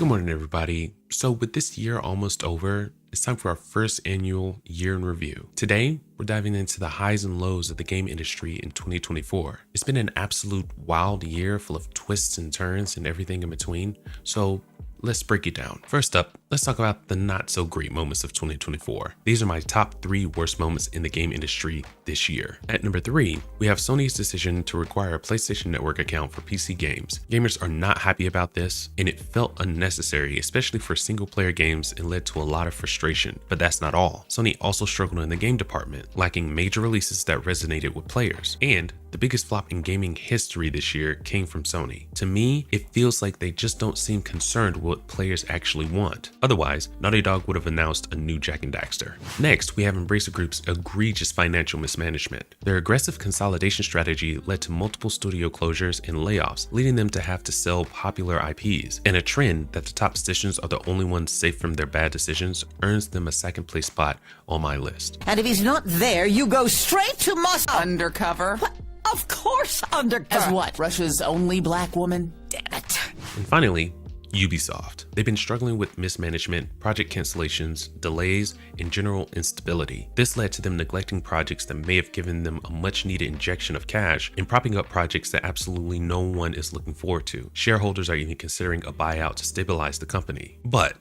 Good morning, everybody. So with this year almost over, it's time for our first annual year in review. Today, we're diving into the highs and lows of the game industry in 2024. It's been an absolute wild year full of twists and turns and everything in between. So let's break it down. First up, let's talk about the not so great moments of 2024. These are my top 3 worst moments in the game industry this year. At number 3, we have Sony's decision to require a PlayStation Network account for PC games. Gamers are not happy about this, and it felt unnecessary, especially for single player games, and led to a lot of frustration. But that's not all. Sony also struggled in the game department, lacking major releases that resonated with players. And the biggest flop in gaming history this year came from Sony. To me, it feels like they just don't seem concerned with what players actually want. Otherwise, Naughty Dog would have announced a new Jak and Daxter. Next, we have Embracer Group's egregious financial mismanagement. Their aggressive consolidation strategy led to multiple studio closures and layoffs, leading them to have to sell popular IPs. And a trend that the top positions are the only ones safe from their bad decisions earns them a second place spot on my list. And if he's not there, you go straight to Moscow. Undercover? What? Of course, undercover. As what? Russia's only black woman? Damn it. And finally, Ubisoft. They've been struggling with mismanagement, project cancellations, delays, and general instability. This led to them neglecting projects that may have given them a much needed injection of cash and propping up projects that absolutely no one is looking forward to. Shareholders are even considering a buyout to stabilize the company. But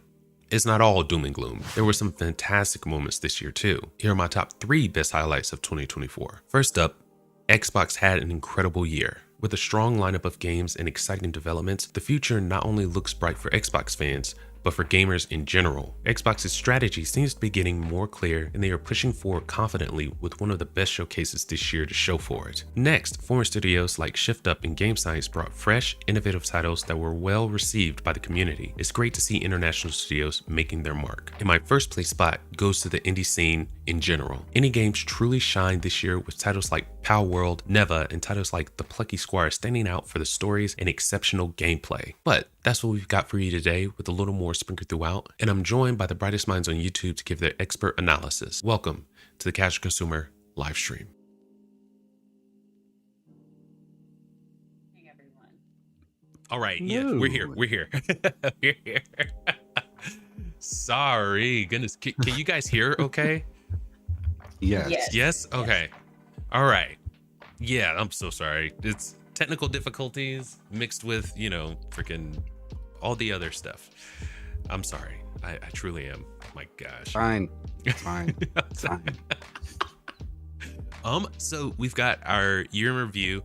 it's not all doom and gloom. There were some fantastic moments this year too. Here are my top 3 best highlights of 2024. First up, Xbox had an incredible year. With a strong lineup of games and exciting developments, the future not only looks bright for Xbox fans, but for gamers in general. Xbox's strategy seems to be getting more clear, and they are pushing forward confidently with one of the best showcases this year to show for it. Next, former studios like Shift Up and Game Science brought fresh, innovative titles that were well received by the community. It's great to see international studios making their mark. And my first place spot goes to the indie scene in general. Indie games truly shined this year with titles like Pow World, Neva, and titles like The Plucky Squire standing out for the stories and exceptional gameplay. But that's what we've got for you today, with a little more sprinkled throughout, and I'm joined by the brightest minds on YouTube to give their expert analysis. Welcome to the Casual Consumer live stream. Hey everyone. All right, yeah, we're here. We're here. We're here. Sorry, goodness. Can you guys hear okay? Yes. Yes? Okay. All right. Yeah, I'm so sorry. It's technical difficulties mixed with, freaking all the other stuff. I'm sorry. I truly am. My gosh. Fine. Fine. Fine. So we've got our year in review.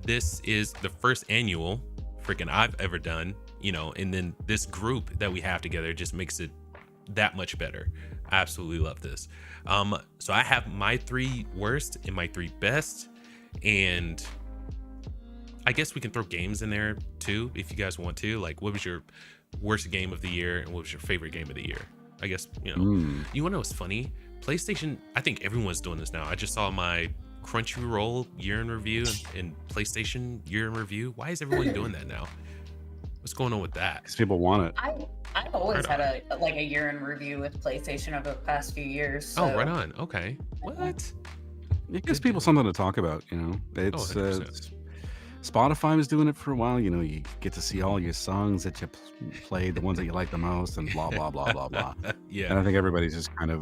This is the first annual freaking I've ever done, and then this group that we have together just makes it that much better. I absolutely love this. So I have my 3 worst and my 3 best, and I guess we can throw games in there too if you guys want to. Like, what was your worst game of the year and what was your favorite game of the year? I guess, You want to know what's funny? PlayStation, I think everyone's doing this now. I just saw my Crunchyroll year in review and PlayStation year in review. Why is everyone doing that now? What's going on with that? Because people want it. I've always had a year in review with PlayStation over the past few years. So. Oh, right on. Okay. What? It gives people something to talk about, It's 100%. Spotify was doing it for a while. You get to see all your songs that you played, the ones that you like the most, and blah blah blah blah blah. Yeah. And I think everybody's just kind of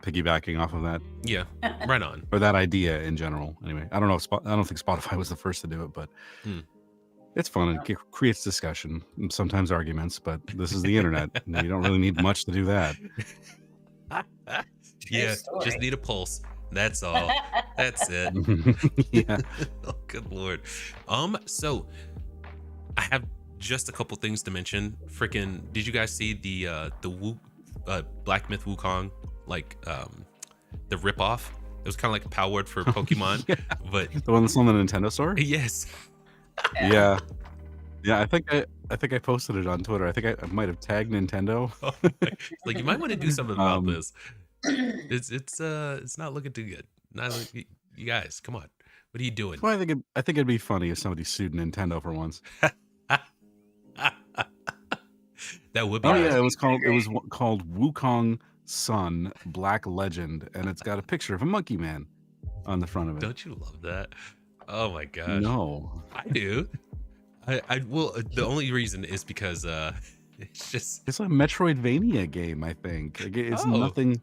piggybacking off of that. Yeah. Right on. Or that idea in general. Anyway, I don't know. I don't think Spotify was the first to do it, but it's fun and it creates discussion and sometimes arguments. But this is the internet. You don't really need much to do that. Yeah. Just need a pulse. That's all. That's it. Yeah. Oh, good Lord. So I have just a couple things to mention. Freaking, did you guys see the Black Myth Wukong, the ripoff? It was kind of like a Power Word for Pokemon, Yeah. but The one that's on the Nintendo store? yes. Yeah. Yeah, I think I posted it on Twitter. I think I might have tagged Nintendo. Like, you might want to do something about Um, this. It's not looking too good. You guys, come on. What are you doing? Well, I think it'd be funny if somebody sued Nintendo for once. That would be Oh nice. yeah, it was called Wukong Sun Black Legend, and it's got a picture of a monkey man on the front of it. Don't you love that? Oh my gosh. No. I do. I will. The only reason is because it's just It's a Metroidvania game, I think. It's oh nothing.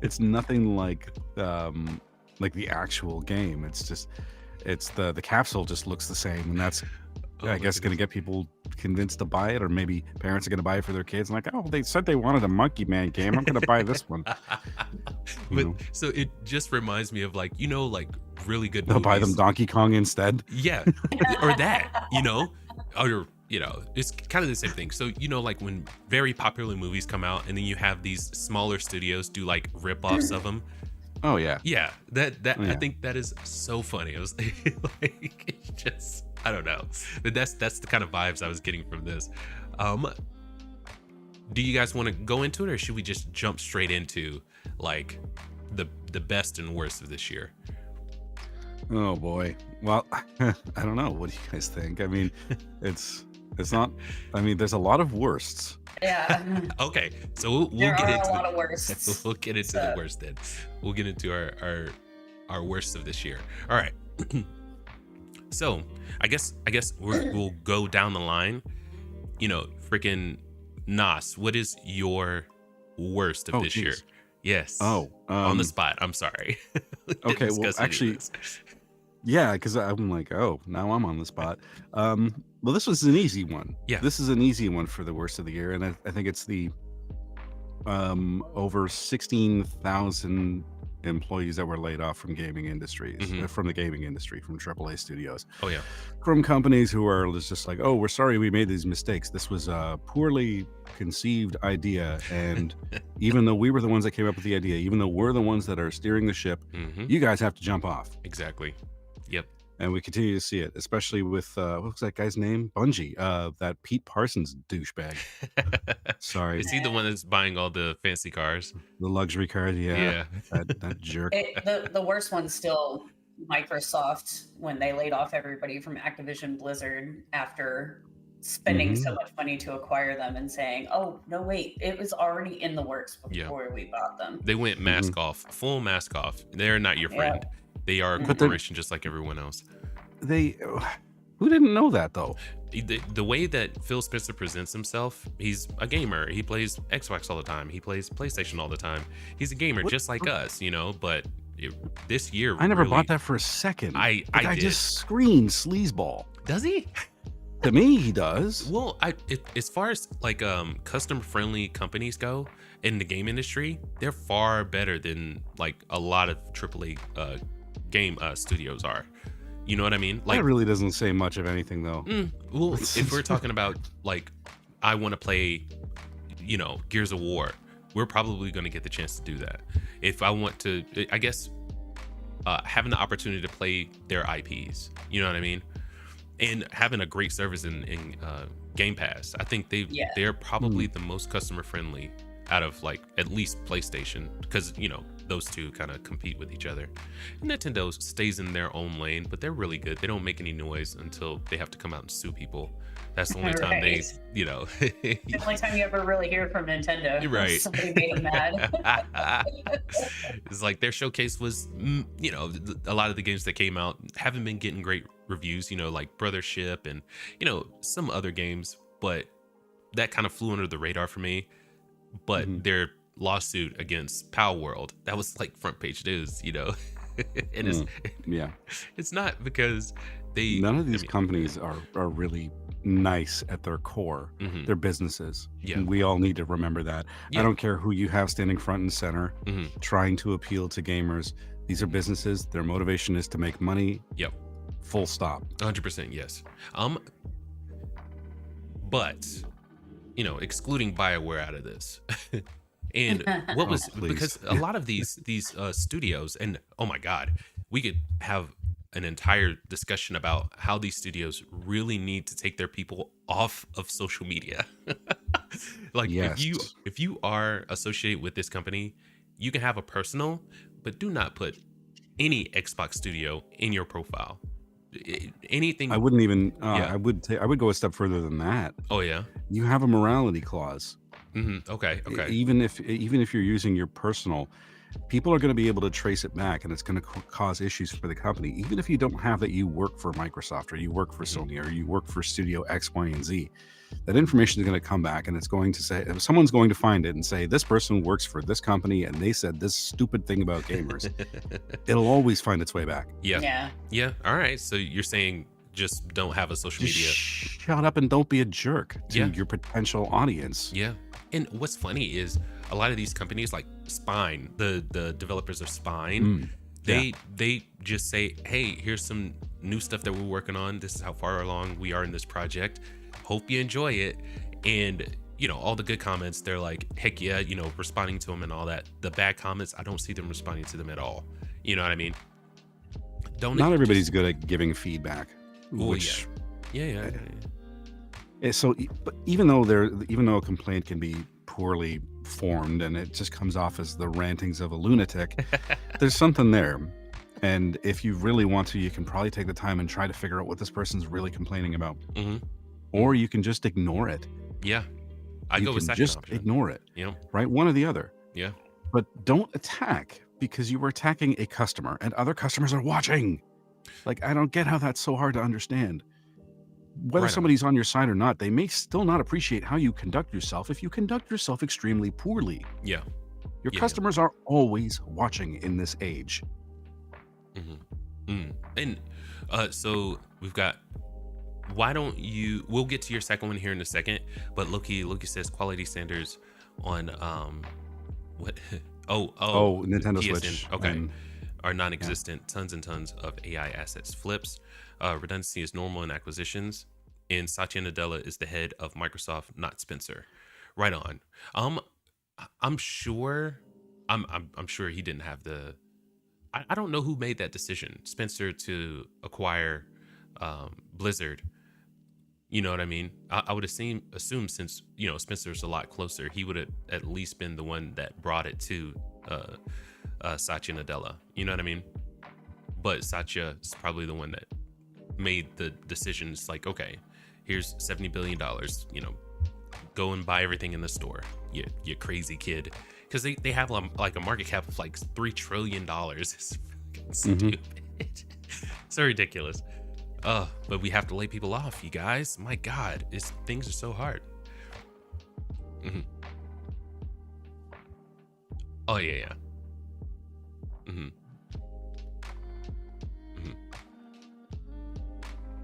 It's nothing like the actual game. It's just the capsule just looks the same, and that's oh I my guess going to goodness. get people convinced to buy it, or maybe parents are going to buy it for their kids. And like, oh, they said they wanted a Monkey Man game. I'm going to buy this one. You But know, so it just reminds me of like like really good they'll buy them movies. Donkey Kong instead. Yeah, or that, or it's kind of the same thing. So like when very popular movies come out, and then you have these smaller studios do like rip-offs of them. Oh yeah, Yeah, that oh, I yeah. think that is so funny. It was like it's just I don't know, but that's the kind of vibes I was getting from this. Do you guys want to go into it, or should we just jump straight into like the best and worst of this year? Oh boy. Well, I don't know. What do you guys think? I mean, it's not. I mean, there's a lot of worsts. Yeah. Okay, so we'll There get are a into lot of worsts. we'll get into the worst then. We'll get into our worst of this year. All right. So I guess we'll go down the line. Freaking Nas, what is your worst of Oh, this year? geez. Yes. Oh, On the spot. I'm sorry. We didn't okay. Well, discuss any of actually, this. yeah, because I'm like, oh, now I'm on the spot. Well, this was an easy one. Yeah. This is an easy one for the worst of the year, and I think it's the over 16,000 employees that were laid off from gaming industries, Mhm. from the gaming industry, from AAA studios, Oh yeah. from companies who are just like, oh, we're sorry we made these mistakes. This was a poorly conceived idea, and even though we were the ones that came up with the idea, even though we're the ones that are steering the ship, Mm-hmm. you guys have to jump off. Exactly. Yep. And we continue to see it, especially with what was that guy's name? Bungie, that Pete Parsons douchebag. Sorry, Is he the one that's buying all the fancy cars? the luxury card. Yeah, Yeah. that jerk. The worst one's still Microsoft when they laid off everybody from Activision Blizzard after spending so Mhm. much money to acquire them and saying, "Oh no, wait, it was already in the works Yeah. before we bought them." They went mask off, full mask off. They're not your Yeah. friend. They are a But they're- corporation just like everyone else. They, who didn't know that though? The way that Phil Spencer presents himself, he's a gamer. He plays Xbox all the time. He plays PlayStation all the time. He's a gamer What- just like us, but this year I never really, bought that for a second. I I did. just screamed sleazeball. Does he? To me, he does. Well, as far as like customer friendly companies go in the game industry, they're far better than like a lot of AAA game studios are. You know what I mean? Like, That really doesn't say much of anything though. well, if we're talking about like, I want to play, Gears of War, we're probably going to get the chance to do that. If I want to, I guess, having the opportunity to play their IPs, you know what I mean, and having a great service in Game Pass, I think they're probably the most customer friendly out of like at least PlayStation, because those two kind of compete with each other. Nintendo stays in their own lane, but they're really good. They don't make any noise until they have to come out and sue people. That's the only time they, The only time you ever really hear from Nintendo. You're right. Somebody made them mad. It's like their showcase was, a lot of the games that came out haven't been getting great reviews, like Brothership and, some other games, but that kind of flew under the radar for me. But their lawsuit against Pow World, that was like front page news, and Yeah. it's not because they None of these companies are really nice at their core. Mhm. They're businesses. Yeah. And we all need to remember that. Yeah. I don't care who you have standing front and center Mhm. trying to appeal to gamers. These are businesses. Their motivation is to make money. Yep. Full stop. 100% yes. But excluding BioWare out of this. And what was please. because a lot of these studios, and oh my god, we could have an entire discussion about how these studios really need to take their people off of social media. Like Yes. if you are associated with this company, you can have a personal, but do not put any Xbox studio in your profile. Anything. I wouldn't even. Yeah. I would go a step further than that. Oh yeah. You have a morality clause. Okay. Okay. Even if you're using your personal, people are going to be able to trace it back, and it's going to cause issues for the company. Even if you don't have that you work for Microsoft or you work for Sony or you work for Studio X, Y, and Z, that information is going to come back, and it's going to say, someone's going to find it and say, this person works for this company and they said this stupid thing about gamers. It'll always find its way back. Yeah. All right. So you're saying just don't have a social Just media. shut up and don't be a jerk to your potential audience. Yeah. And what's funny is a lot of these companies like Spine, the developers of Spine, they just say, hey, here's some new stuff that we're working on. This is how far along we are in this project. Hope you enjoy it. And, you know, all the good comments, they're like, heck yeah, you know, responding to them and all that. The bad comments, I don't see them responding to them at all. You know what I mean? Not everybody's good at giving feedback. Which, yeah. So, but even though a complaint can be poorly formed and it just comes off as the rantings of a lunatic, there's something there. And if you really want to, you can probably take the time and try to figure out what this person's really complaining about. Or you can just ignore it. Yeah. I go with second just option. ignore it. You know? Right? One or the other. Yeah. But don't attack because you were attacking a customer and other customers are watching. Like, I don't get how that's so hard to understand. Whether somebody's on your side or not, they may still not appreciate how you conduct yourself if you conduct yourself extremely poorly. Yeah. Your customers are always watching in this age. And so we've got, why don't you, we'll get to your second one here in a second, but Loki says quality standards on what Nintendo PSN, Switch. okay, are non-existent. Tons and tons of AI assets flips. Redundancy is normal in acquisitions, and Satya Nadella is the head of Microsoft, not Spencer. Right on. I'm sure he didn't have the, I don't know who made that decision, Spencer, to acquire Blizzard. You know what I mean? I would assume since, you know, Spencer's a lot closer, he would have at least been the one that brought it to Satya Nadella. You know what I mean? But Satya is probably the one that made the decision. It's like, okay, here's $70 billion, you know, go and buy everything in the store. You crazy kid. Because they have like a market cap of like $3 trillion. It's fucking stupid. So ridiculous. But we have to lay people off, you guys. My God, things are so hard. Oh yeah.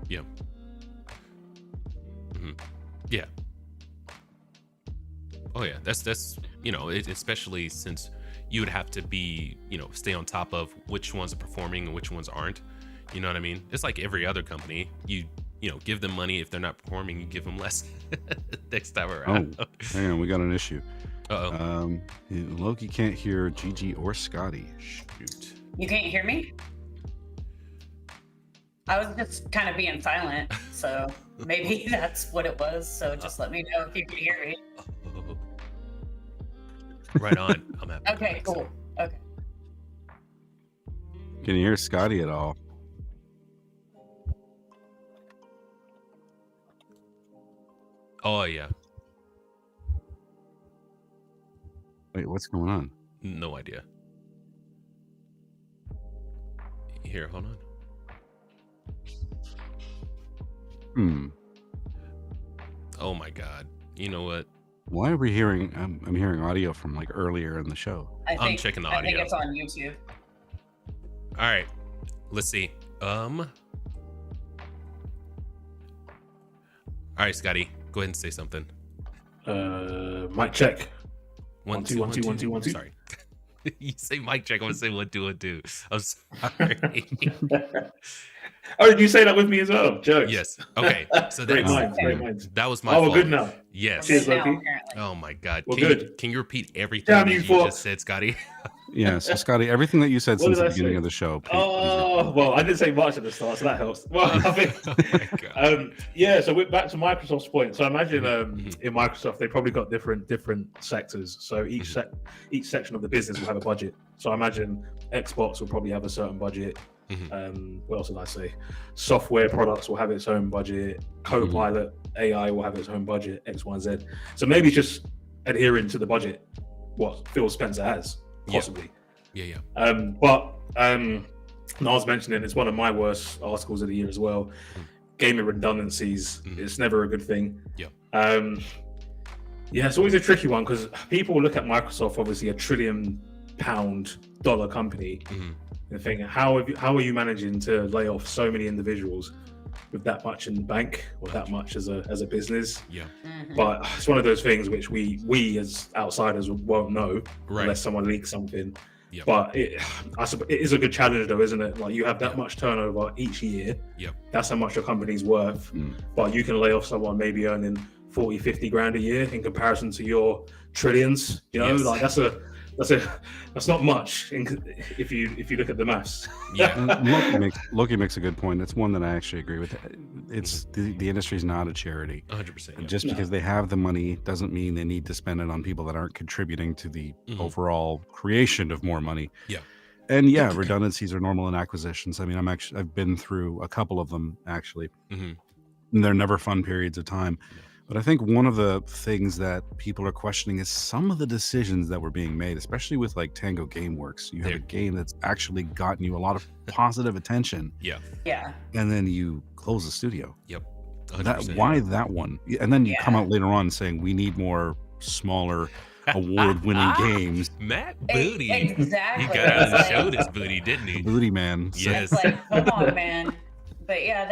Yeah. Yeah. Oh yeah, that's you know, especially since you would have to be, you know, stay on top of which ones are performing and which ones aren't. You know what I mean? It's like every other company. You know, give them money. If they're not performing, you give them less next time around. Oh, hang on, we got an issue. Uh-oh. Loki can't hear Gigi or Scotty. Shoot. You can't hear me? I was just kind of being silent, so maybe that's what it was. So just let me know if you can hear me. Right on. I'm happy. Okay, cool. Okay. Can you hear Scotty at all? Oh yeah. Wait, what's going on? No idea. Here, hold on. Oh my God. You know what? Why are we hearing? I'm hearing audio from like earlier in the show. I'm checking the audio. I think it's on YouTube. All right. Let's see. All right, Scotty, go ahead and say something. Mic check. 1 2 1 2 1 2 1 2. Sorry. You say mic check. I'm gonna say 1 2 1 2. I'm sorry. Oh, did you say that with me as well? Jokes. Yes. Okay. So Great minds. that was my Oh, fault. we're good now. Yes. Cheers, Now, Loki. apparently. Oh my God. We're Can good. Can you repeat everything Damn that you you for- just said, Scotty? Yeah, so Scotty, everything that you said What since did the I beginning say? of the show. Oh, well, I didn't say much at the start, so that helps. Well, I think, Oh my God. yeah, so we're back to Microsoft's point. So I imagine in Microsoft, they probably got different sectors. So each section of the business will have a budget. So I imagine Xbox will probably have a certain budget. What else did I say? Software products will have its own budget. Copilot AI will have its own budget. X, Y, and Z. So maybe just adhering to the budget what Phil Spencer has, possibly. Yeah. I was mentioning it's one of my worst articles of the year as well. Gaming redundancies. It's never a good thing. Yeah. It's always a tricky one because people look at Microsoft, obviously a $1 trillion dollar company, and think, how are you managing to lay off so many individuals with that much in the bank or that much as a business? Yeah. But it's one of those things which we as outsiders won't know unless someone leaks something. Yep. But it is a good challenge though, isn't it? Like you have that much turnover each year. Yep. That's how much your company's worth. But you can lay off someone maybe earning 40, 50 grand a year in comparison to your trillions. You know, like that's not much if you look at the maths. Yeah. Loki makes a good point. It's one that I actually agree with. It's the industry's not a charity. 100%. And just because they have the money doesn't mean they need to spend it on people that aren't contributing to the overall creation of more money. Yeah. And redundancies are normal in acquisitions. I mean, I've been through a couple of them actually. And they're never fun periods of time. But I think one of the things that people are questioning is some of the decisions that were being made, especially with like Tango Gameworks. You have a game that's actually gotten you a lot of positive attention. Yeah. And then you close the studio. Yep. Why that one? And then you come out later on saying we need more smaller award-winning games. Matt Booty. Exactly. He got out and showed his booty, didn't he? The booty man. Yes. It's like, come on, man. But yeah,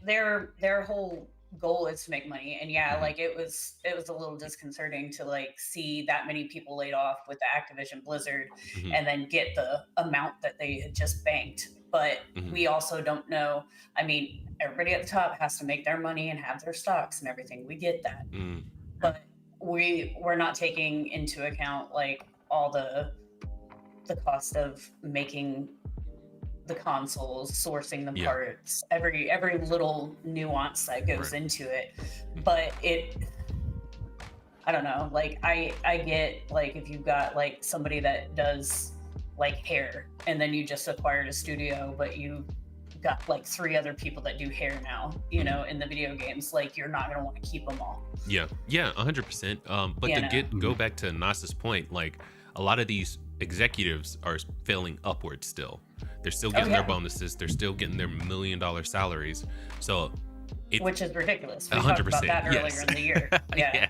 their whole goal is to make money, and like it was a little disconcerting to like see that many people laid off with the Activision Blizzard and then get the amount that they had just banked. But we also don't know. I mean, everybody at the top has to make their money and have their stocks and everything. We get that. But we're not taking into account like all the cost of making the consoles, sourcing the parts, every little nuance that goes into it. But I don't know, like I get like if you've got like somebody that does like hair and then you just acquired a studio but you got like 3 other people that do hair now, you know, in the video games, like you're not gonna want to keep them all. 100%. But to go back to Nas's point, like a lot of these executives are failing upwards still. They're still getting their bonuses. They're still getting their $1 million salaries. So, which is ridiculous. We 100%. Talked about that earlier in the year. Yeah.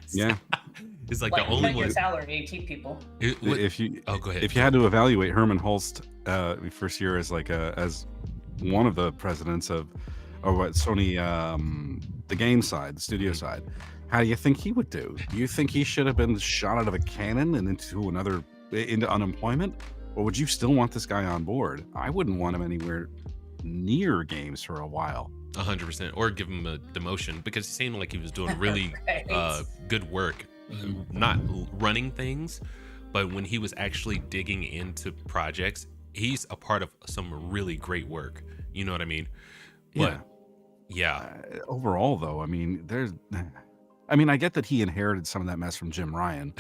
It's like the only one. Your salary, keep people. Go ahead. If you had to evaluate Herman Holst first year as like as one of the presidents of Sony, the game side, the studio side, how do you think he would do? Do you think he should have been shot out of a cannon and into unemployment? Or would you still want this guy on board? I wouldn't want him anywhere near games for a while. 100%. Or give him a demotion because he seemed like he was doing really good work, not running things, but when he was actually digging into projects, he's a part of some really great work. You know what I mean? Overall, though, I mean, I get that he inherited some of that mess from Jim Ryan,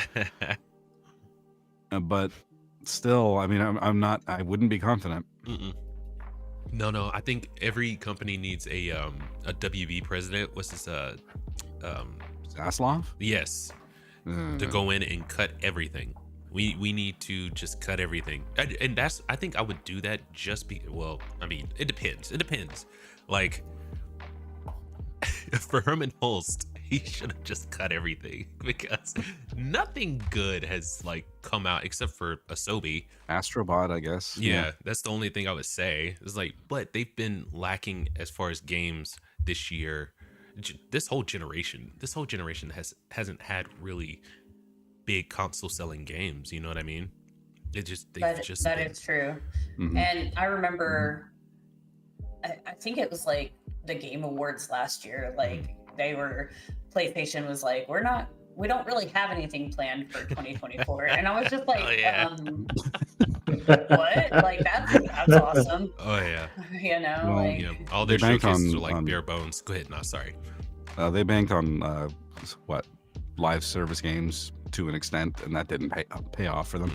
but still, I mean, I wouldn't be confident. No, I think every company needs a WB president. What's this? Zaslav? Yes, to go in and cut everything. We need to just cut everything, and I think I would do that I mean, it depends. Like for Herman Holst, he should have just cut everything because nothing good has like come out except for Asobi. Astrobot, I guess. Yeah, that's the only thing I would say. It's like, but they've been lacking as far as games this year. This whole generation hasn't had really big console selling games. You know what I mean? That is true. And I remember, I think it was like the Game Awards last year. Like PlayStation was like, we don't really have anything planned for 2024, and I was just like, what? Like that's awesome. Oh yeah. You know, all their showcases are like bare bones. Go ahead. No, sorry. They banked on live service games to an extent, and that didn't pay off for them.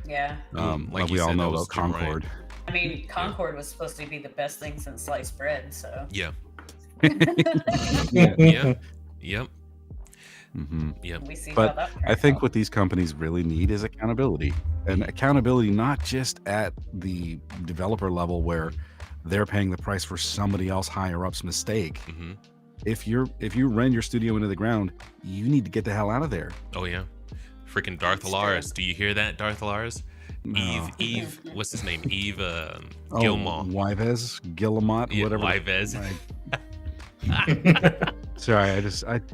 Yeah. Like we all know about Concord. I mean, Concord was supposed to be the best thing since sliced bread. So Yep. Yep. We see how But that I turns think out. what these companies really need is accountability, and accountability not just at the developer level where they're paying the price for somebody else higher up's mistake. hmm If you ran your studio into the ground, you need to get the hell out of there. Oh yeah. Freaking Darth It's Alaris. true. Do you hear that, Darth Alaris? No. Eve, what's his name? Eve Oh, Gilmore. Wyvez, Guillemot, Yeah, whatever. Wyvez. Sorry,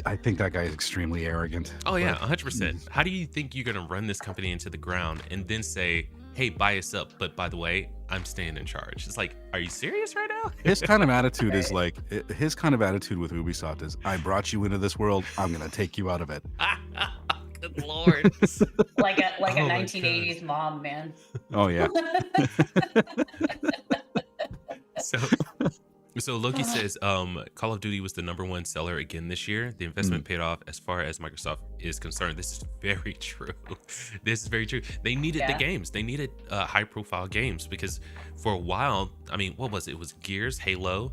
I think that guy is extremely arrogant. Oh yeah, but- 100%. How do you think you're gonna run this company into the ground and then say, "Hey, buy us up"? But by the way, I'm staying in charge. It's like, are you serious right now? His kind of attitude is like his kind of attitude with Ubisoft is, I brought you into this world, I'm gonna take you out of it. Good lord. Like a Oh my 1980s mom, man. Oh yeah. So Loki says Call of Duty was the #1 seller again this year. The investment paid off as far as Microsoft is concerned. This is very true. This is very true. They needed the Yeah. games. They needed high profile games because for a while, I mean, what was it? It was Gears, Halo,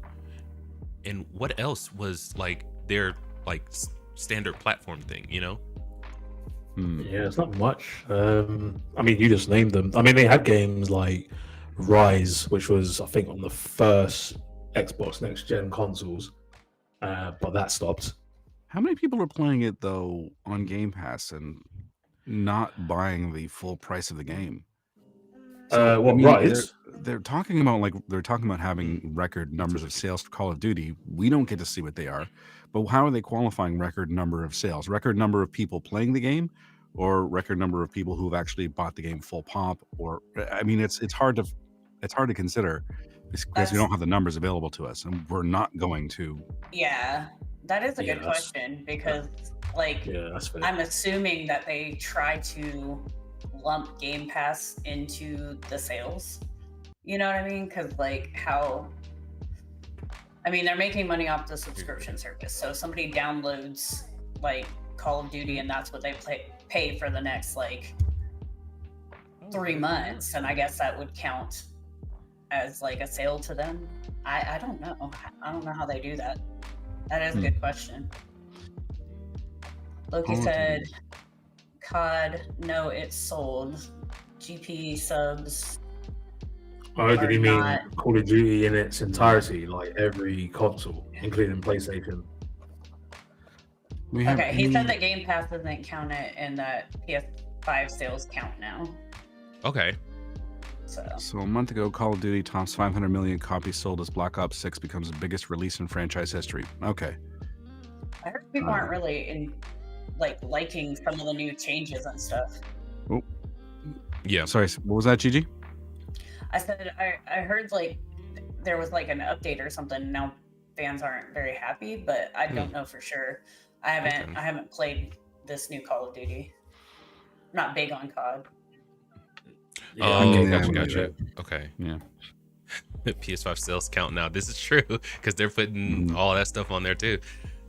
and what else was like their like standard platform thing, you know? Yeah, it's not much. I mean, you just named them. I mean, they had games like Rise, which was, I think, on the first Xbox Next Gen consoles, but that stopped. How many people are playing it though on Game Pass and not buying the full price of the game? Rise? They're talking about having record numbers of sales for Call of Duty. We don't get to see what they are, but how are they qualifying record number of sales? Record number of people playing the game, or record number of people who've actually bought the game full pop? Or I mean, it's hard to consider because we don't have the numbers available to us, and we're not going to. Yeah, that is a Yeah, good that's- question because, like, Yeah, that's fair. I'm assuming that they try to lump Game Pass into the sales. You know what I mean? Because, like, they're making money off the subscription service. So somebody downloads, like, Call of Duty, and that's what they pay for the next, like, 3 months. And I guess that would count as, like, a sale to them. I don't know. I don't know how they do that. That is a good question. Loki Call of said, Duty. COD, no, it's sold. GP subs. Oh, did he are mean not- Call of Duty in its entirety, like every console, including PlayStation? We have Okay, he any- said that Game Pass doesn't count it and that PS5 sales count now. Okay. So a month ago, Call of Duty tops 500 million copies sold as Black Ops 6 becomes the biggest release in franchise history. Okay. I heard people aren't really liking some of the new changes and stuff. Yeah. Sorry, what was that, Gigi? I said I heard like there was like an update or something. Now fans aren't very happy, but I don't know for sure. I haven't played this new Call of Duty. I'm not big on COD. Oh, yeah, gotcha. Okay. Yeah. PS5 sales count now. This is true because they're putting all that stuff on there too.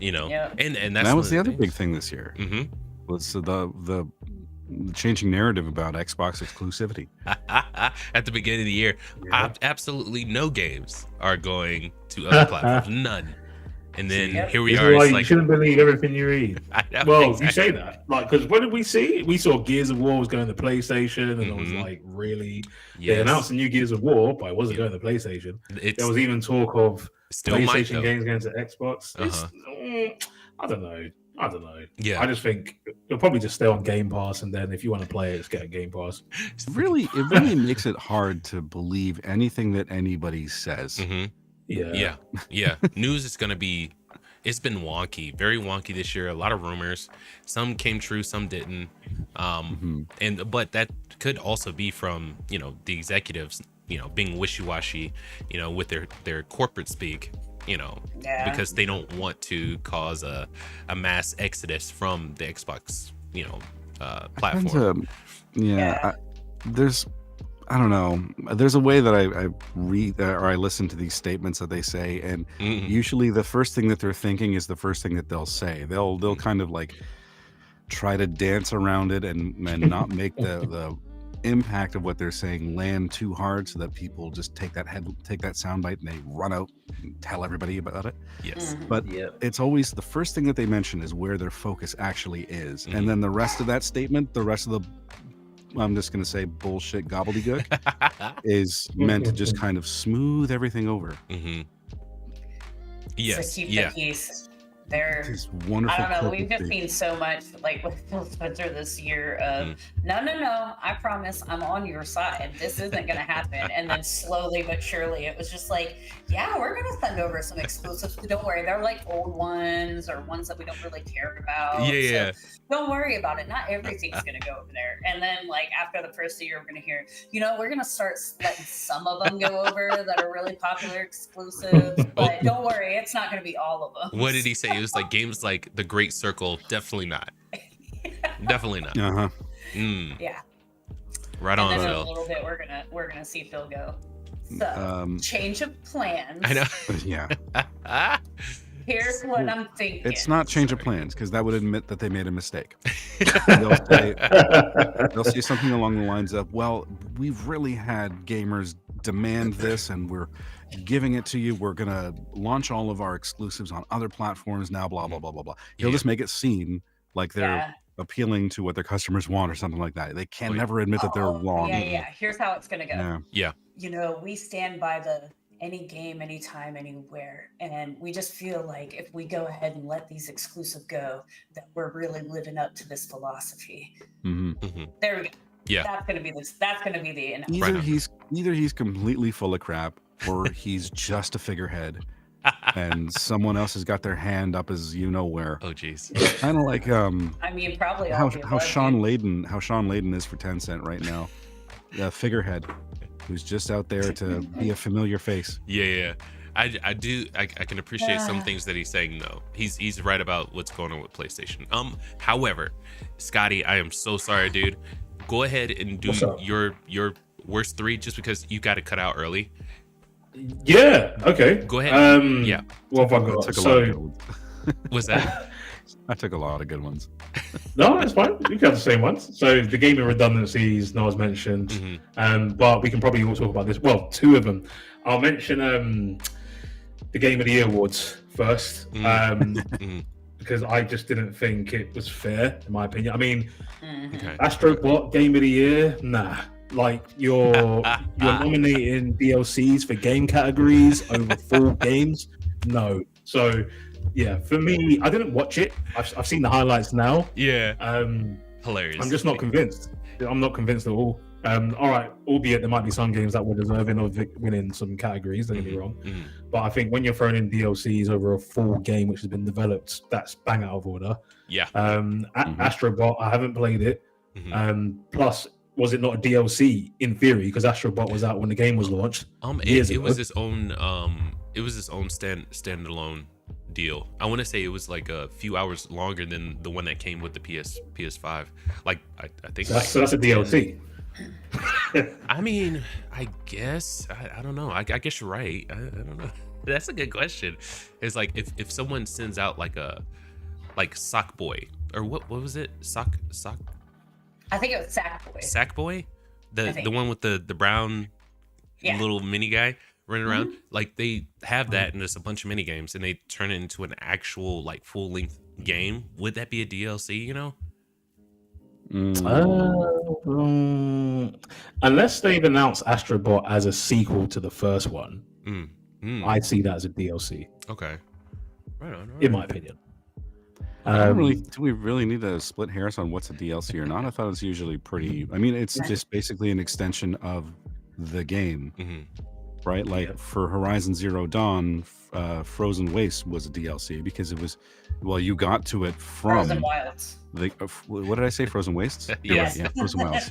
You know, Yeah. and that's That was the other big thing this year. Hmm. Was the changing narrative about Xbox exclusivity. At the beginning of the year, Yeah. absolutely no games are going to other platforms. None. And then Yep. here we This is are. why It's you like, shouldn't believe everything you read. I know, Well, exactly. you say that, like, because what did we see? We saw Gears of War was going to PlayStation, and it was Mhm. like, really? They Yes. announced the new Gears of War, but it wasn't Yeah. going to PlayStation. It's There was even talk of still might PlayStation though. games going to Xbox. Uh-huh. I don't know. Yeah. I just think it'll probably just stay on Game Pass, and then if you want to play it, just get a Game Pass. It really makes it hard to believe anything that anybody says. Hmm. Yeah. Yeah. News is going to be, it's been wonky, very wonky this year. A lot of rumors. Some came true, some didn't. But that could also be from, the executives, being wishy-washy, with their corporate speak, Yeah. because they don't want to cause a mass exodus from the Xbox, platform. Yeah. I don't know. There's a way that I read or I listen to these statements that they say, and Mhm. usually the first thing that they're thinking is the first thing that they'll say. They'll kind of like try to dance around it and not make the impact of what they're saying land too hard so that people just take that soundbite and they run out and tell everybody about it. Yes. But it's always the first thing that they mention is where their focus actually is. And then the rest of that statement, the rest of the, I'm just going to say bullshit gobbledygook is meant to just kind of smooth everything over. Yes. So keep the peace. They're, These wonderful. I don't know. We've just seen so much, like with Phil Spencer this year of no. I promise I'm on your side. This isn't going to happen. And then slowly but surely, it was just like, yeah, we're going to send over some exclusives. Don't worry, they're like old ones or ones that we don't really care about. Yeah. So don't worry about it. Not everything's going to go over there. And then like after the first year, we're going to hear, we're going to start letting some of them go over that are really popular exclusives. But don't worry, it's not going to be all of them. What did he say? It was like games like The Great Circle. Definitely not. Definitely not. Yeah. Right and on, then Phil. in a little bit, we're gonna see Phil go. So change of plans. I know. Yeah. Here's what I'm thinking. It's not change of plans because that would admit that they made a mistake. They'll say something along the lines of, well, we've really had gamers demand this and we're giving it to you. We're going to launch all of our exclusives on other platforms now, blah, blah, blah, blah, blah. He'll just make it seem like they're appealing to what their customers want or something like that. They can never admit that they're wrong. Yeah. Here's how it's going to go. Yeah. We stand by the any game, anytime, anywhere. And we just feel like if we go ahead and let these exclusive go, that we're really living up to this philosophy. There we go. Yeah. That's going to be the end. Either he's completely full of crap or he's just a figurehead and someone else has got their hand up as where. Oh geez. Kind of like probably how Sean Layden is for Tencent right now. The figurehead who's just out there to be a familiar face. Yeah. I can appreciate some things that he's saying though. He's right about what's going on with PlayStation. However, Scotty, I am so sorry, dude. Go ahead and do your worst three just because you got to cut out early. Yeah. Okay. Go ahead. Yeah. What have I got? What's that? I took a lot of good ones. No, that's fine. We can have the same ones. So the gaming redundancies, Noah's mentioned, but we can probably all talk about this. Well, two of them. I'll mention the Game of the Year awards first, because I just didn't think it was fair, in my opinion. I mean, Astrobot Game of the Year, nah. Like you're nominating DLCs for game categories over full games, no. So yeah, for me, I didn't watch it. I've seen the highlights now. Yeah. Hilarious. I'm just not convinced. I'm not convinced at all. All right, albeit there might be some games that were deserving of winning some categories, don't get me wrong. But I think when you're throwing in DLCs over a full game which has been developed, that's bang out of order. Yeah. Astrobot, I haven't played it. Plus, was it not a DLC in theory? Because Astrobot was out when the game was launched. It was its own standalone deal. I want to say it was like a few hours longer than the one that came with the PS5. Like I think. So that's a DLC. I mean, I guess I don't know. I guess you're right. I don't know. That's a good question. It's like if someone sends out like Sackboy or what was it? Sock. I think it was Sackboy. Sackboy, the one with the brown little mini guy running around. Like they have that, and there's a bunch of mini games, and they turn it into an actual like full length game. Would that be a DLC? Unless they've announced Astrobot as a sequel to the first one, I see that as a DLC. Okay, right on. In my opinion. Do we really need to split hairs on what's a DLC or not? I thought it's usually pretty. I mean, it's just basically an extension of the game, right? Like for Horizon Zero Dawn, Frozen Waste was a DLC because it was, you got to it from Frozen Wilds. What did I say? Frozen Wastes? Yes. Yeah, Frozen Wilds.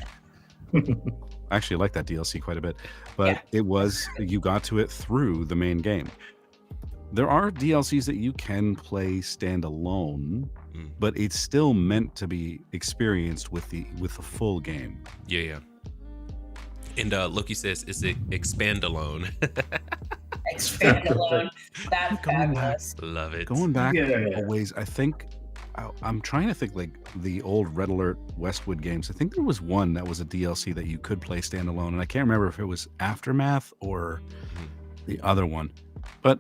I actually like that DLC quite a bit, but it was you got to it through the main game. There are DLCs that you can play standalone, but it's still meant to be experienced with the full game. Yeah. And Loki says, "Is it expand alone?" Expand alone. That's fabulous. Love it. Going back a ways, I think I'm trying to think like the old Red Alert Westwood games. I think there was one that was a DLC that you could play standalone, and I can't remember if it was Aftermath or the other one. But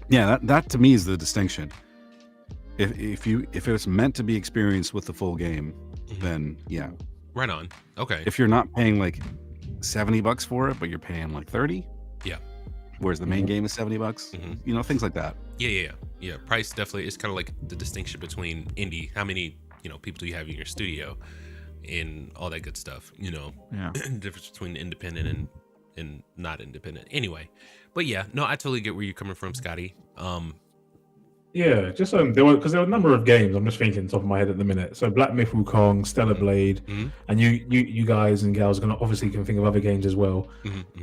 yeah, that to me is the distinction. If it was meant to be experienced with the full game, then yeah. Right on. Okay. If you're not paying like $70 for it, but you're paying like 30, Yeah. whereas the main game is $70, you know, things like that. Yeah. Price definitely is kind of like the distinction between indie. How many, people do you have in your studio and all that good stuff, Yeah. the difference between independent and not independent. Anyway, but yeah, no, I totally get where you're coming from, Scotty. Yeah, just there were a number of games. I'm just thinking top of my head at the minute. So Black Myth Wukong, Stellar Blade, and you guys and gals obviously can think of other games as well.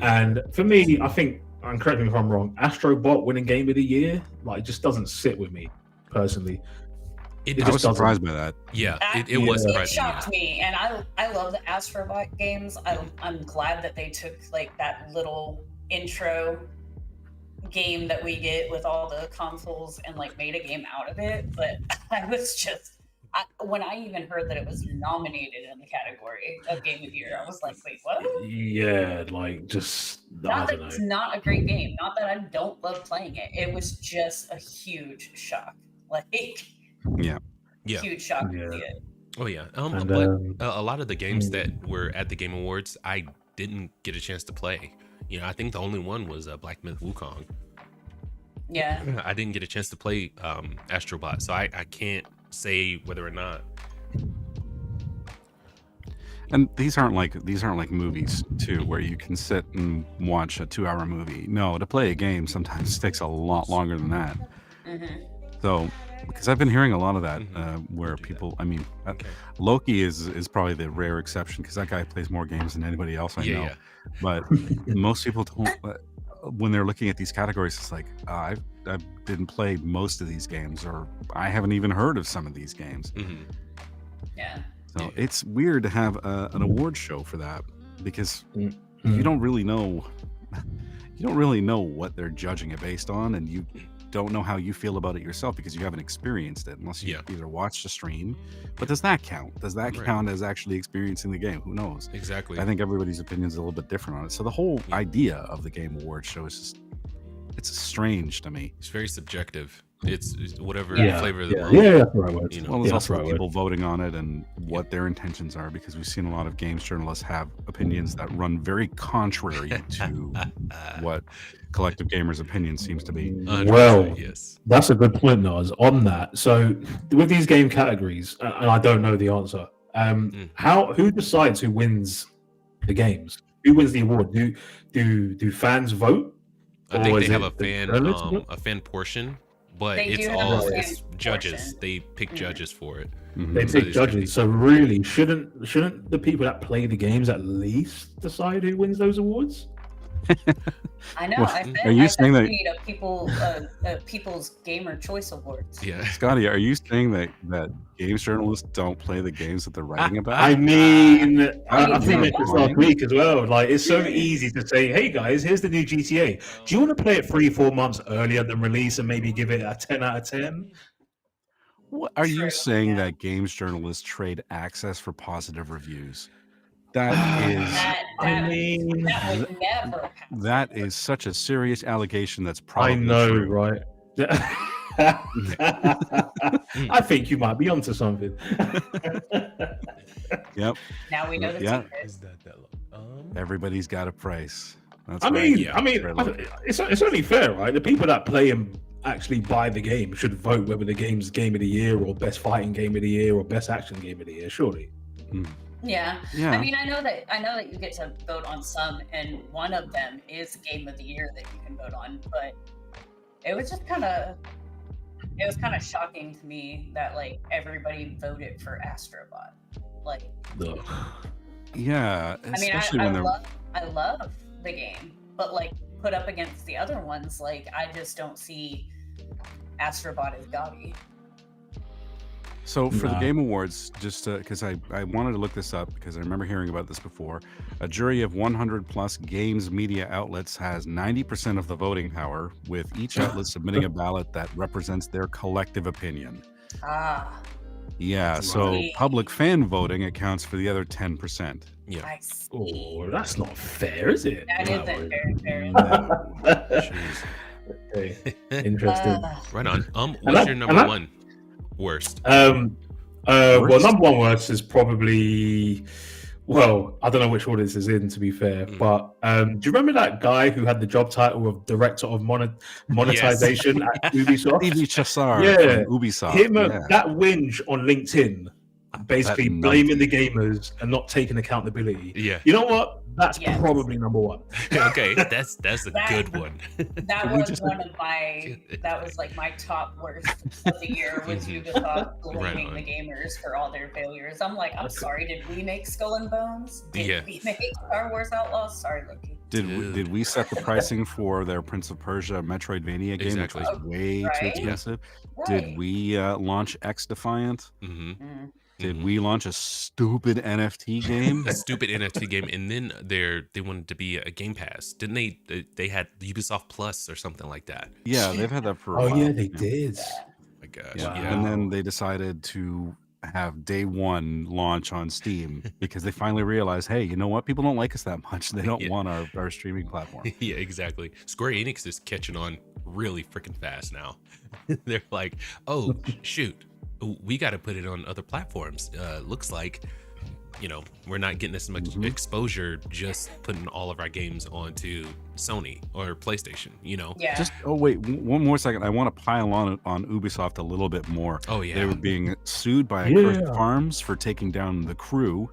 And for me, I think, and correct me if I'm wrong, Astrobot winning Game of the Year like just doesn't sit with me personally. I was surprised by that. Yeah, it was It surprising. shocked me, and I love the Astrobot games. I'm glad that they took like that little intro game that we get with all the consoles and like made a game out of it. But I was just when I even heard that it was nominated in the category of Game of the Year, I was like, wait, what? Yeah, like just Not I that don't it's know. not a great game. Not that I don't love playing it. It was just a huge shock. Like Yeah. huge shock Yeah. to see it. Oh yeah. And, But a lot of the games that were at the Game Awards, I didn't get a chance to play. I think the only one was Black Myth Wukong. Yeah. I didn't get a chance to play Astrobot, so I can't say whether or not. And these aren't like movies too, where you can sit and watch a 2-hour movie. No, to play a game sometimes takes a lot longer than that. So, because I've been hearing a lot of that, where people, Loki is probably the rare exception because that guy plays more games than anybody else I know. Yeah. But most people don't. When they're looking at these categories, it's like I didn't play most of these games, or I haven't even heard of some of these games. Yeah. So it's weird to have an award show for that because you don't really know what they're judging it based on, and you don't know how you feel about it yourself because you haven't experienced it unless you either watched a stream. But does that count? Does that count as actually experiencing the game? Who knows? Exactly. I think everybody's opinion is a little bit different on it. So the whole idea of the Game Awards show is just, it's strange to me. It's very subjective. It's whatever Yeah. flavor of the month. Yeah, that's the right word. Well, there's Yeah, also that's right. people voting on it and what their intentions are, because we've seen a lot of games journalists have opinions that run very contrary to what collective gamers' opinion seems to be. 100%, Well, yes. That's a good point, Naz, on that. So with these game categories, and I don't know the answer, who decides who wins the games? Who wins the award? Do fans vote? I think Or they is have it a the fan journalists vote? a fan portion, but They it's do have all a fan it's judges. portion. They pick judges for it. They So pick judges. So really, shouldn't the people that play the games at least decide who wins those awards? I know. Well, I said, are you I said saying we that- need a people's gamer choice awards. Yeah. Scotty, are you saying that games journalists don't play the games that they're writing about? I mean, I mean, think no. this last week as well. Like, it's so easy to say, "Hey guys, here's the new GTA. Do you want to play it 3-4 months earlier than release and maybe give it a 10 out of 10?" What, are you True, saying yeah. that games journalists trade access for positive reviews? That is That would never happen. that is such a serious allegation. That's I probably know, true. right? I think you might be onto something. Yep, Now we know the Yeah. secret. Is that everybody's got a price. That's I right. mean, Yeah. it's only fair, right? The people that play and actually buy the game should vote whether the game's Game of the Year or Best Fighting Game of the Year or Best Action Game of the Year. Surely. Yeah. Yeah. I mean, I know that you get to vote on some, and one of them is Game of the Year that you can vote on. But it was just kind of shocking to me that like everybody voted for Astrobot. Like, Yeah, I mean, especially I when they're love the game, but like put up against the other ones, like I just don't see Astrobot as gaudy. So for the Nah. Game Awards, just because I wanted to look this up because I remember hearing about this before, a jury of 100 plus games media outlets has 90% of the voting power, with each outlet submitting a ballot that represents their collective opinion. Ah, Yeah, so Right. public fan voting accounts for the other 10%. Yeah. I see. Oh, that's not fair, is it? That isn't very fair. No. Jeez. Okay, interesting. Right on. And What's that- your and number that- one worst? Well, Worst? number one worst is probably. Well, I don't know which order this is in, to be fair, but do you remember that guy who had the job title of Director of Monetization at Ubisoft? Stevie Chassar Yeah. from Ubisoft. Him, yeah. that whinge on LinkedIn, basically That blaming numpty. the gamers and not taking accountability. Yeah. You know what? That's Yes. probably number one. Okay, that's a That- good one. That Can we was just- one of my. That was like my top worst of the year was Ubisoft blaming on. the gamers for all their failures. I'm like, I'm sorry. Did we make Skull and Bones? Did Yeah. we make Star Wars Outlaws? Sorry, Loki. Did we set the pricing for their Prince of Persia Metroidvania game, Exactly. which was way too Right. expensive? Right. Did we launch X Defiant? Hmm. Mm. Did we launch a stupid NFT game? A stupid NFT game, and then they wanted to be a Game Pass, didn't they? They had Ubisoft Plus or something like that. Yeah, they've had that for a Oh, while. yeah, they did. My gosh, Yeah. yeah. And then they decided to have day one launch on Steam because they finally realized, hey, you know what? People don't like us that much. They don't Yeah. want our streaming platform. Yeah, exactly. Square Enix is catching on really freaking fast now. They're like, oh shoot, we got to put it on other platforms. Looks like, we're not getting as much exposure just putting all of our games onto Sony or PlayStation. Yeah. Just wait, one more second. I want to pile on Ubisoft a little bit more. Oh yeah. They were being sued by Yeah. Accursed Farms for taking down The Crew.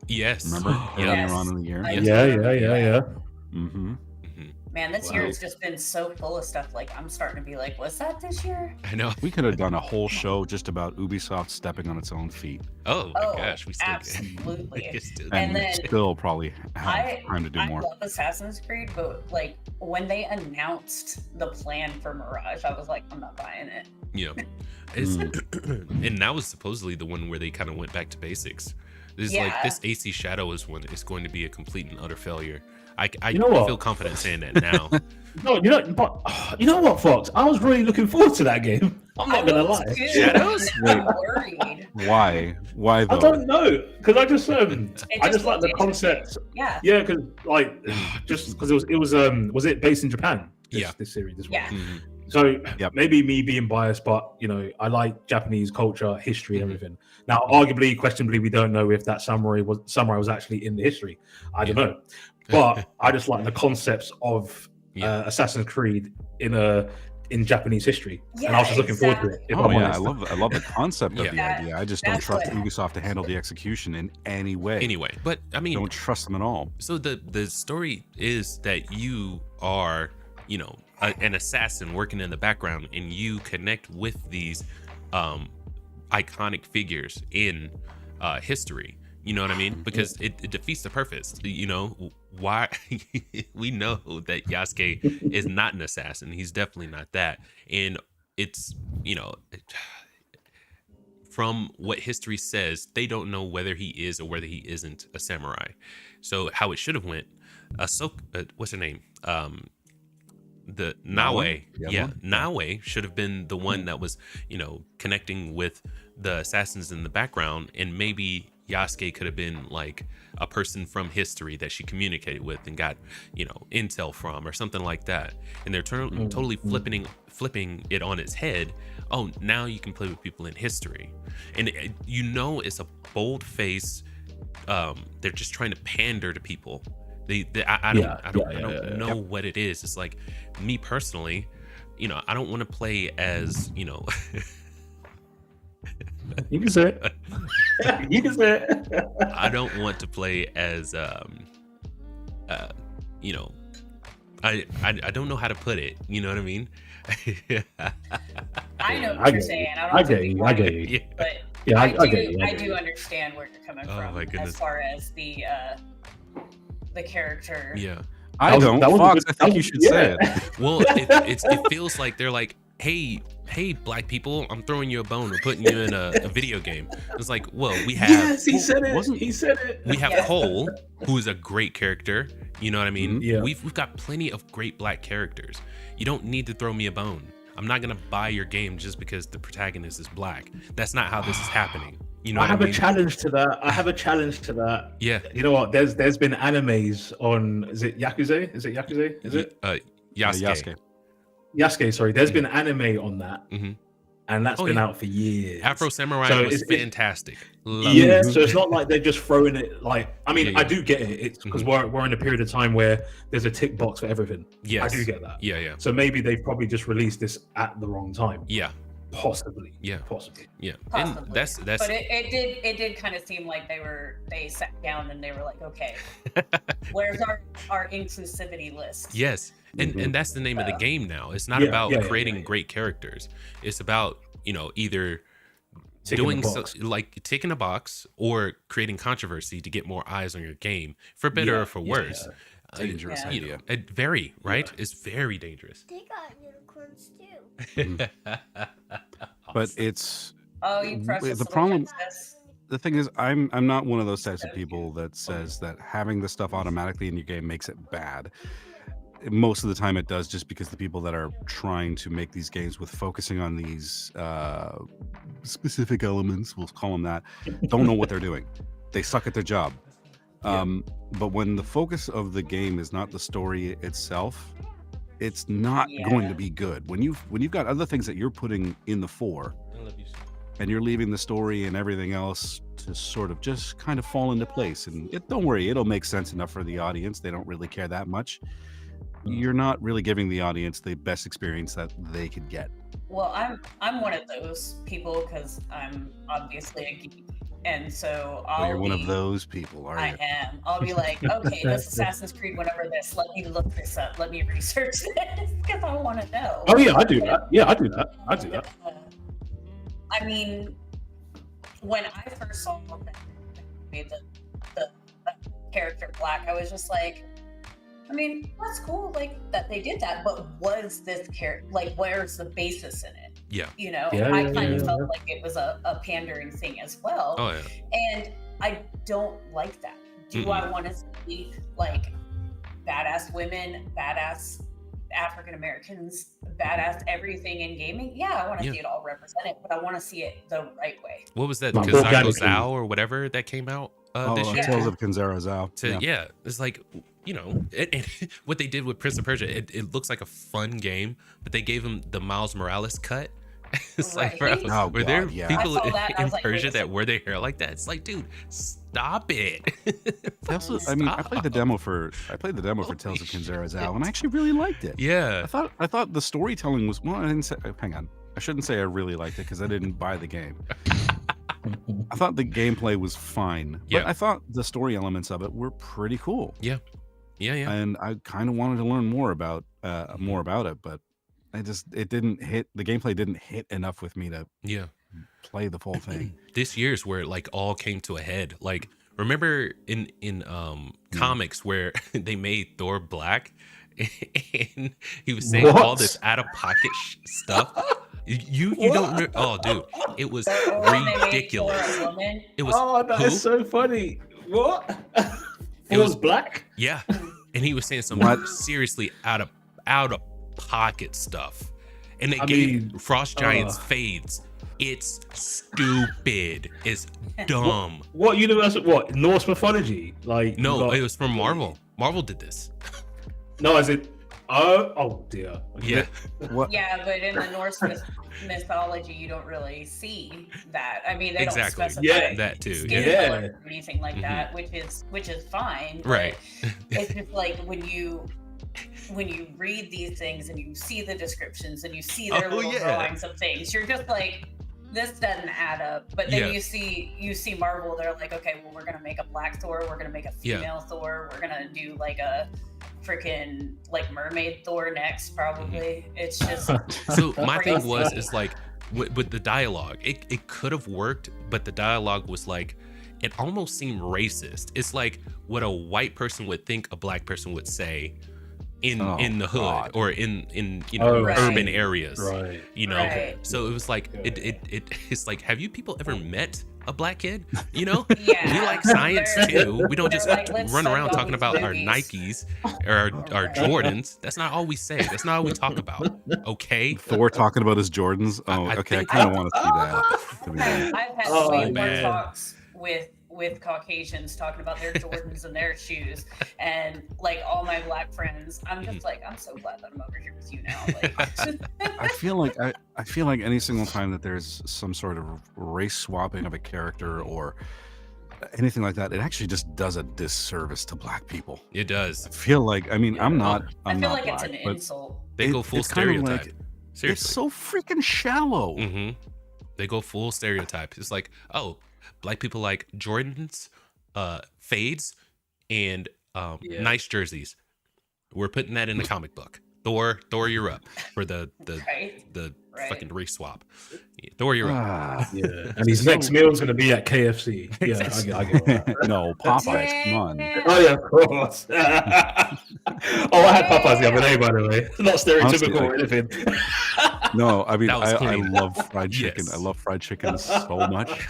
Yes. Remember Yeah. earlier Yes. on in the year? I Yeah. Mm-hmm. Man, this Wow. year has just been so full of stuff. Like, I'm starting to be like, was that this year? I know. We could have done a whole show just about Ubisoft stepping on its own feet, Oh my Oh, gosh, we still absolutely. we could still- And and then still probably have time to do I more. love Assassin's Creed, but like when they announced the plan for Mirage, I was like, I'm not buying it. It's, and that was supposedly the one where they kind of went back to basics. This is like Yeah. this AC Shadow is going to be a complete and utter failure. I You know what? feel confident saying that now. No, but you know what, Fox? I was really looking forward to that game. I'm not gonna was lie. too. Shadows? I'm worried. Why? Why I though? don't know because I just like the looked concept. Yeah. Yeah, because just because it was it based in Japan? Yeah. This series. This Yeah. one. Mhm. So Yep. maybe me being biased, but I like Japanese culture, history, and Mhm. everything. Now, arguably, questionably, we don't know if that samurai was actually in the history. I don't know, but I just like the concepts of Yeah. Assassin's Creed in Japanese history, and I was just looking forward to it. If Oh I'm yeah, honest. I love the concept of Yeah. the That- idea. I just don't that's trust what- Ubisoft to handle the execution in any way. Anyway, but I mean, Don't trust them at all. so the story is that you are, an assassin working in the background, and you connect with these iconic figures in history. You know what I mean? Because it defeats the purpose. Why we know that Yasuke is not an assassin. He's definitely not that. And it's, from what history says, they don't know whether he is or whether he isn't a samurai. So how it should have went, what's her name? The Nawe. Yeah, Nawe should have been the one that was, connecting with the assassins in the background, and maybe Yasuke could have been like a person from history that she communicated with and got, intel from or something like that. And they're totally flipping it on its head. Oh, now you can play with people in history, and it's a bold face. They're just trying to pander to people. I don't know what it is. It's like, me personally, I don't want to play as, You can say it. You can say it. I don't want to play as I don't know how to put it. You know what I mean? I know I what you're get saying. I get you. I get you. Yeah. But Yeah, I I get you. I do understand where you're coming Oh, from my goodness. as far as the character. Yeah. I don't. that was a Fox, good- I think that you was- should yeah. say it. Well, it feels like they're like, hey, black people, I'm throwing you a bone. We're putting you in a video game. It's like, well, we have Yes, he said it. wasn't- He said it. we have Yeah. Cole, who is a great character. You know what I mean? Mhm. Yeah. We've got plenty of great black characters. You don't need to throw me a bone. I'm not gonna buy your game just because the protagonist is black. That's not how this is happening. You know I what have I mean? a challenge to that. I have a challenge to that. Yeah. You know what? There's been animes on. Is it Yakuza? Is it Yakuza? Is it Yasuke. Yasuke? Sorry. There's been anime on that, Mhm. and that's been out for years. Afro Samurai So was it's- fantastic. Love Yeah, it. so it's not like they're just throwing it. Like, I mean, Yeah, yeah. I do get it. It's because we're in a period of time where there's a tick box for everything. Yes. I do get that. Yeah, yeah, So maybe they've probably just released this at the wrong time. yeah, Possibly. yeah, Possibly. yeah. Possibly. And that's But it did kind of seem like they sat down and they were like, okay, where's our inclusivity list? yes. And that's the name of the game now. It's not Yeah, about yeah, yeah, creating yeah, yeah. great characters. It's about, either Ticking the doing box. like ticking a box or creating controversy to get more eyes on your game, for better or for worse. Dangerous Yeah. idea. Very, right? It's very dangerous. They got unicorns too. But it's Oh, you press the problem. The thing is, I'm not one of those types of people that says that having the stuff automatically in your game makes it bad. Most of the time it does, just because the people that are trying to make these games with focusing on these specific elements, we'll call them that, don't know what they're doing. They suck at their job. But when the focus of the game is not the story itself, it's not going to be good. When you've got other things that you're putting in the fore, and you're leaving the story and everything else to sort of just kind of fall into place, and don't worry, it'll make sense enough for the audience. They don't really care that much. You're not really giving the audience the best experience that they could get. Well, I'm one of those people because I'm obviously a geek, and so You're one of those people, are I you? am. I'll be like, okay, this Assassin's Creed, whatever this. Let me look this up. Let me research this because I want to know. Oh yeah, I do that. Yeah, I do that. I do that. I mean, when I first saw that they made the character black, I was just like, I mean, that's cool, like that they did that, but was this character, like, where's the basis in it? Yeah. I kind of felt like it was a pandering thing as well. Oh yeah. And I don't like that. Do I want to see like badass women, badass African Americans, badass everything in gaming? Yeah, I want to see it all represented, but I want to see it the right way. What was that? Like Kazako organically. Zao or whatever that came out this year? Tales of Kanzara Zao. Yeah, it's like, what they did with Prince of Persia, it looks like a fun game, but they gave him the Miles Morales cut. It's like, bro, Oh, were there God, yeah. people I saw that and I in was like, Persia wait a that wear their hair like that? It's like, dude, stop it. I played the demo for Tales of Kanzara Zao, and I actually really liked it. Yeah. I thought the storytelling was, well, I didn't say, hang on, I shouldn't say I really liked it because I didn't buy the game. I thought the gameplay was fine, but I thought the story elements of it were pretty cool. Yeah. And I kind of wanted to learn more about it, but it didn't hit, the gameplay didn't hit enough with me to play the full thing. This year's where it like all came to a head. Like, remember in comics where they made Thor black and he was saying all this out of pocket stuff. You don't know. Oh, dude, it was ridiculous. It was that is so funny. What? It was black. Yeah, and he was saying some seriously out of pocket stuff, and they gave Frost Giants fades. It's stupid. It's dumb. What universe? What Norse mythology? Like No, it was from Marvel. Marvel did this. No, is it? Oh dear. Yeah. What? Yeah, but in the Norse mythology, you don't really see that. I mean, they Exactly. don't specify Yeah, that too. skin Yeah. color or anything like that, which is fine. but Right. It's just like when you read these things and you see the descriptions and you see their little drawings of things, you're just like, this doesn't add up. But then you see Marvel, they're like, okay, well, we're gonna make a black Thor, we're gonna make a female Thor, we're gonna do like a freaking like mermaid Thor next, probably. It's just So my thing crazy. is like with the dialogue, it could have worked, but the dialogue was like, it almost seemed racist. It's like what a white person would think a black person would say in the hood or in urban areas, Right. you know. Right. So it was like it's like, have you people ever met a black kid. You know, Yeah, we like science they're- too. We don't they're just like, "Let's run study around all talking these about our movies." Nikes or our Jordans. That's not all we say. That's not all we talk about. Okay. Thor talking about his Jordans. Oh, I okay. I think- kind of want to see that. to be honest. I've had Oh, way more man. talks with Caucasians talking about their Jordans and their shoes, and like all my black friends. I'm just like, I'm so glad that I'm over here with you now. Like, I feel like any single time that there's some sort of race swapping of a character or anything like that, it actually just does a disservice to black people. It does. I feel like, I mean, I'm I not feel like black, it's an but insult. They go full it's kind of stereotype. like- Seriously. it's so freaking shallow. They go full stereotype. It's like, oh, black people like Jordans, fades, and nice jerseys. We're putting that in the comic book. Thor, you're up for the Right? Right. fucking race swap. Thor, you're up. Ah, Yeah, and his next meal is going to be at KFC. Yeah, I get that. no, Popeyes, come on. Oh yeah, of course. Oh, I had Popeyes the other day, by the way. Not stereotypical or anything. No, I mean, That was I clean. love fried chicken. Yes. I love fried chicken so much.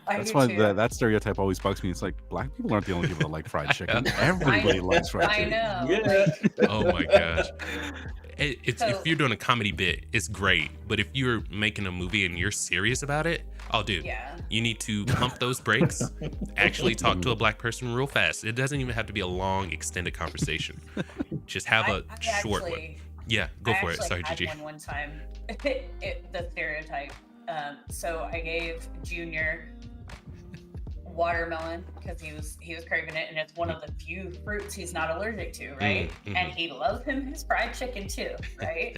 I That's do why too. that stereotype always bugs me. It's like black people aren't the only people that like fried chicken. Everybody loves fried I chicken. know. Yeah. Oh my gosh. It's So- if you're doing a comedy bit, it's great. But if you're making a movie and you're serious about it, oh dude, Yeah. you need to pump those brakes. Actually talk to a black person real fast. It doesn't even have to be a long, extended conversation. Just have a I short one. actually- Yeah, go I for it. actually Sorry, had Gigi. one time. The stereotype. So I gave Junior watermelon because he was craving it, and it's one of the few fruits he's not allergic to, right? Mhm. And he loves his fried chicken too, right?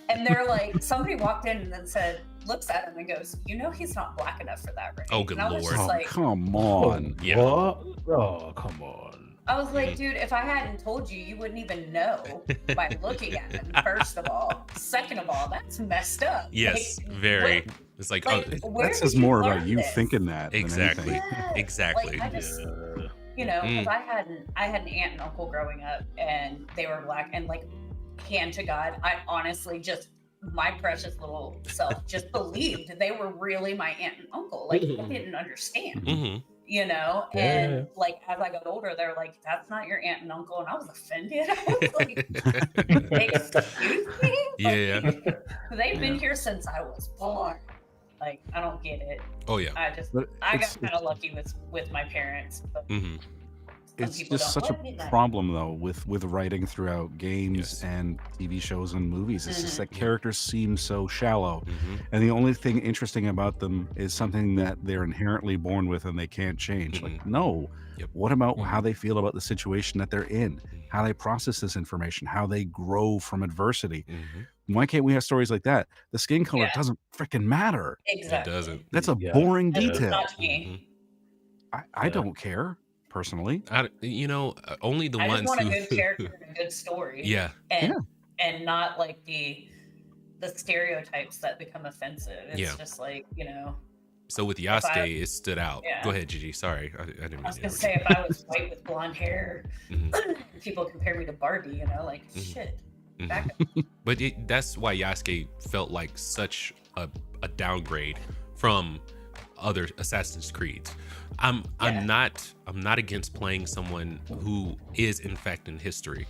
And they're like, somebody walked in and then said, looks at him and goes, "You know, he's not black enough for that, right?" Oh, good and I was Lord. just Oh, like, come on. Yeah. What? Oh, come on. I was like, Mhm. dude, if I hadn't told you, you wouldn't even know by looking at him. First of all, second of all, that's messed up. Yes, Like, very. what- It's like, like, oh, where That did says you more learn about you this? thinking that Exactly. than anything. Yeah. exactly. Like, I just, Yeah. you know, Mm. because I had an aunt and uncle growing up, and they were black, and like, hand to God, I honestly just, my precious little self just believed they were really my aunt and uncle. Like, I didn't understand, hmm you know. Yeah. And like, as I got older, they're like, "That's not your aunt and uncle," and I was offended. I was like, "Excuse me?" Yeah. They've been here since I was born. Like, I don't get it. Oh yeah. But I got it's- kind of lucky with my parents, but hmm some It's people just don't. such What did a I- problem though with writing throughout games Yes. and TV shows and movies. It's just Mhm. that characters seem so shallow, hmm and the only thing interesting about them is something that they're inherently born with and they can't change. Like, no. Yep. What about how they feel about the situation that they're in? How they process this information? How they grow from adversity? hmm Why can't we have stories like that? The skin color Yeah. doesn't freaking matter. Exactly. It doesn't. That's a Yeah. boring That's detail. not me. I Yeah. don't care personally. Only the I ones just want a who. good character and a good story. Yeah. And not like the stereotypes that become offensive. It's Yeah. just like, you know, So with I- Yasuke, it stood out. Yeah. Go ahead, Gigi. Sorry, I didn't mean I was to gonna interrupt say, if I was white with blonde hair, Mhm. people compare me to Barbie, you know, like Mhm. shit. Mhm. Back up. But that's why Yasuke felt like such a downgrade from other Assassin's Creeds. I'm not against playing someone who is in fact in history,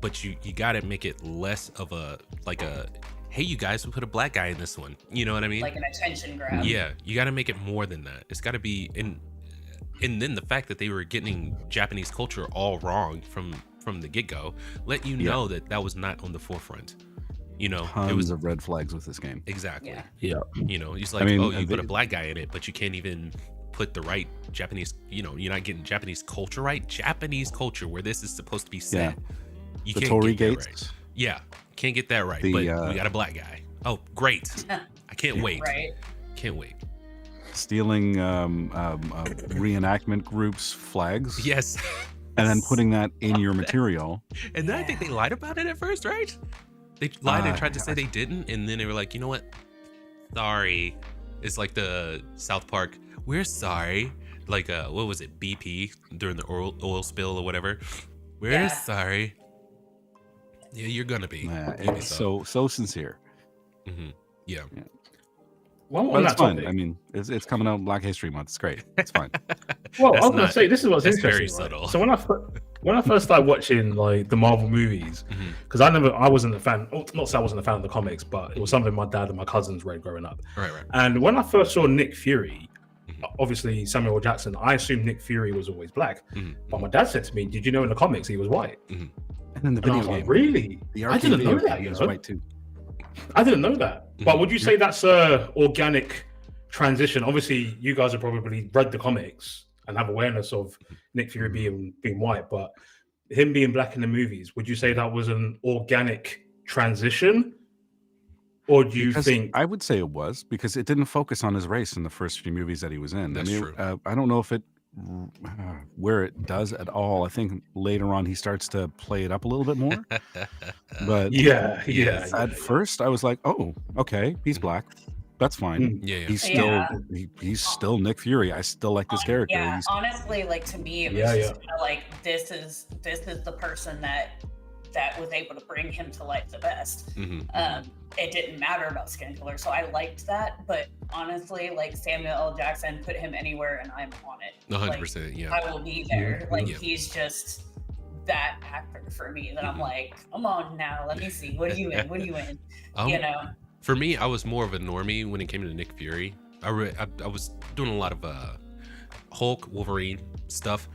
but you got to make it less of a hey, you guys, we put a black guy in this one. You know what I mean? Like an attention grab. Yeah, you got to make it more than that. It's got to be and then the fact that they were getting Japanese culture all wrong from the get-go let you know that was not on the forefront. You know, Tons it was of red flags with this game. exactly. Yeah. Yeah. You know, it's like, mean, oh, you put they- a black guy in it, but you can't even put the right Japanese, you know, you're not getting Japanese culture right. Japanese culture where this is supposed to be set. You The can't Torii get that Gates. right. Yeah, can't get that right. The, but uh, we got a black guy. Oh, great. I can't wait. Right. Can't wait. Stealing reenactment groups' flags. Yes. And then putting that in your material. And then I think they lied about it at first, right? They lied and tried to say I- they didn't, and then they were like, you know what? Sorry. It's like the South Park. We're sorry. Like what was it? BP during the oil spill or whatever. We're Yeah. sorry. Yeah, you're gonna be. It's Ubisoft. so sincere. Yeah. Yeah. Well, But on it's that fun. topic, I mean, it's coming out Black History Month. It's great. It's fine. well, I That's was gonna not- say this is what's that's interesting. very Right? subtle. So when I first started watching like the Marvel movies, because I wasn't a fan. Not say I wasn't a fan of the comics, but it was something my dad and my cousins read growing up. Right. And when I first saw Nick Fury, obviously Samuel L. Jackson, I assumed Nick Fury was always black. But my dad said to me, "Did you know in the comics he was white?" And in the And I video was game, like, "Really? the I arcade didn't know video that. game You is know? white too. I didn't know that." But would you say that's a organic transition? Obviously, you guys have probably read the comics and have awareness of Nick Fury being white, but him being black in the movies, would you say that was an organic transition? Or do you Because think I would say it was, because it didn't focus on his race in the first few movies that he was in. That's I mean, true. I don't know if it where it does at all. I think later on he starts to play it up a little bit more. But Yes. at first I was like, oh, okay, he's black. That's fine. Yeah. He's still he's still Nick Fury. I still like this character. Yeah, He's, honestly, like to me, it was just kind of like this is the person that was able to bring him to life the best. It didn't matter about skin color, so I liked that. But honestly, like Samuel L. Jackson, put him anywhere and I'm on it. 100%. Yeah. I will be there. Like Yeah. he's just that actor for me that I'm like, come on now, let me see. What are you in? What are you in? You know. For me, I was more of a normie when it came to Nick Fury. I was doing a lot of Hulk, Wolverine stuff.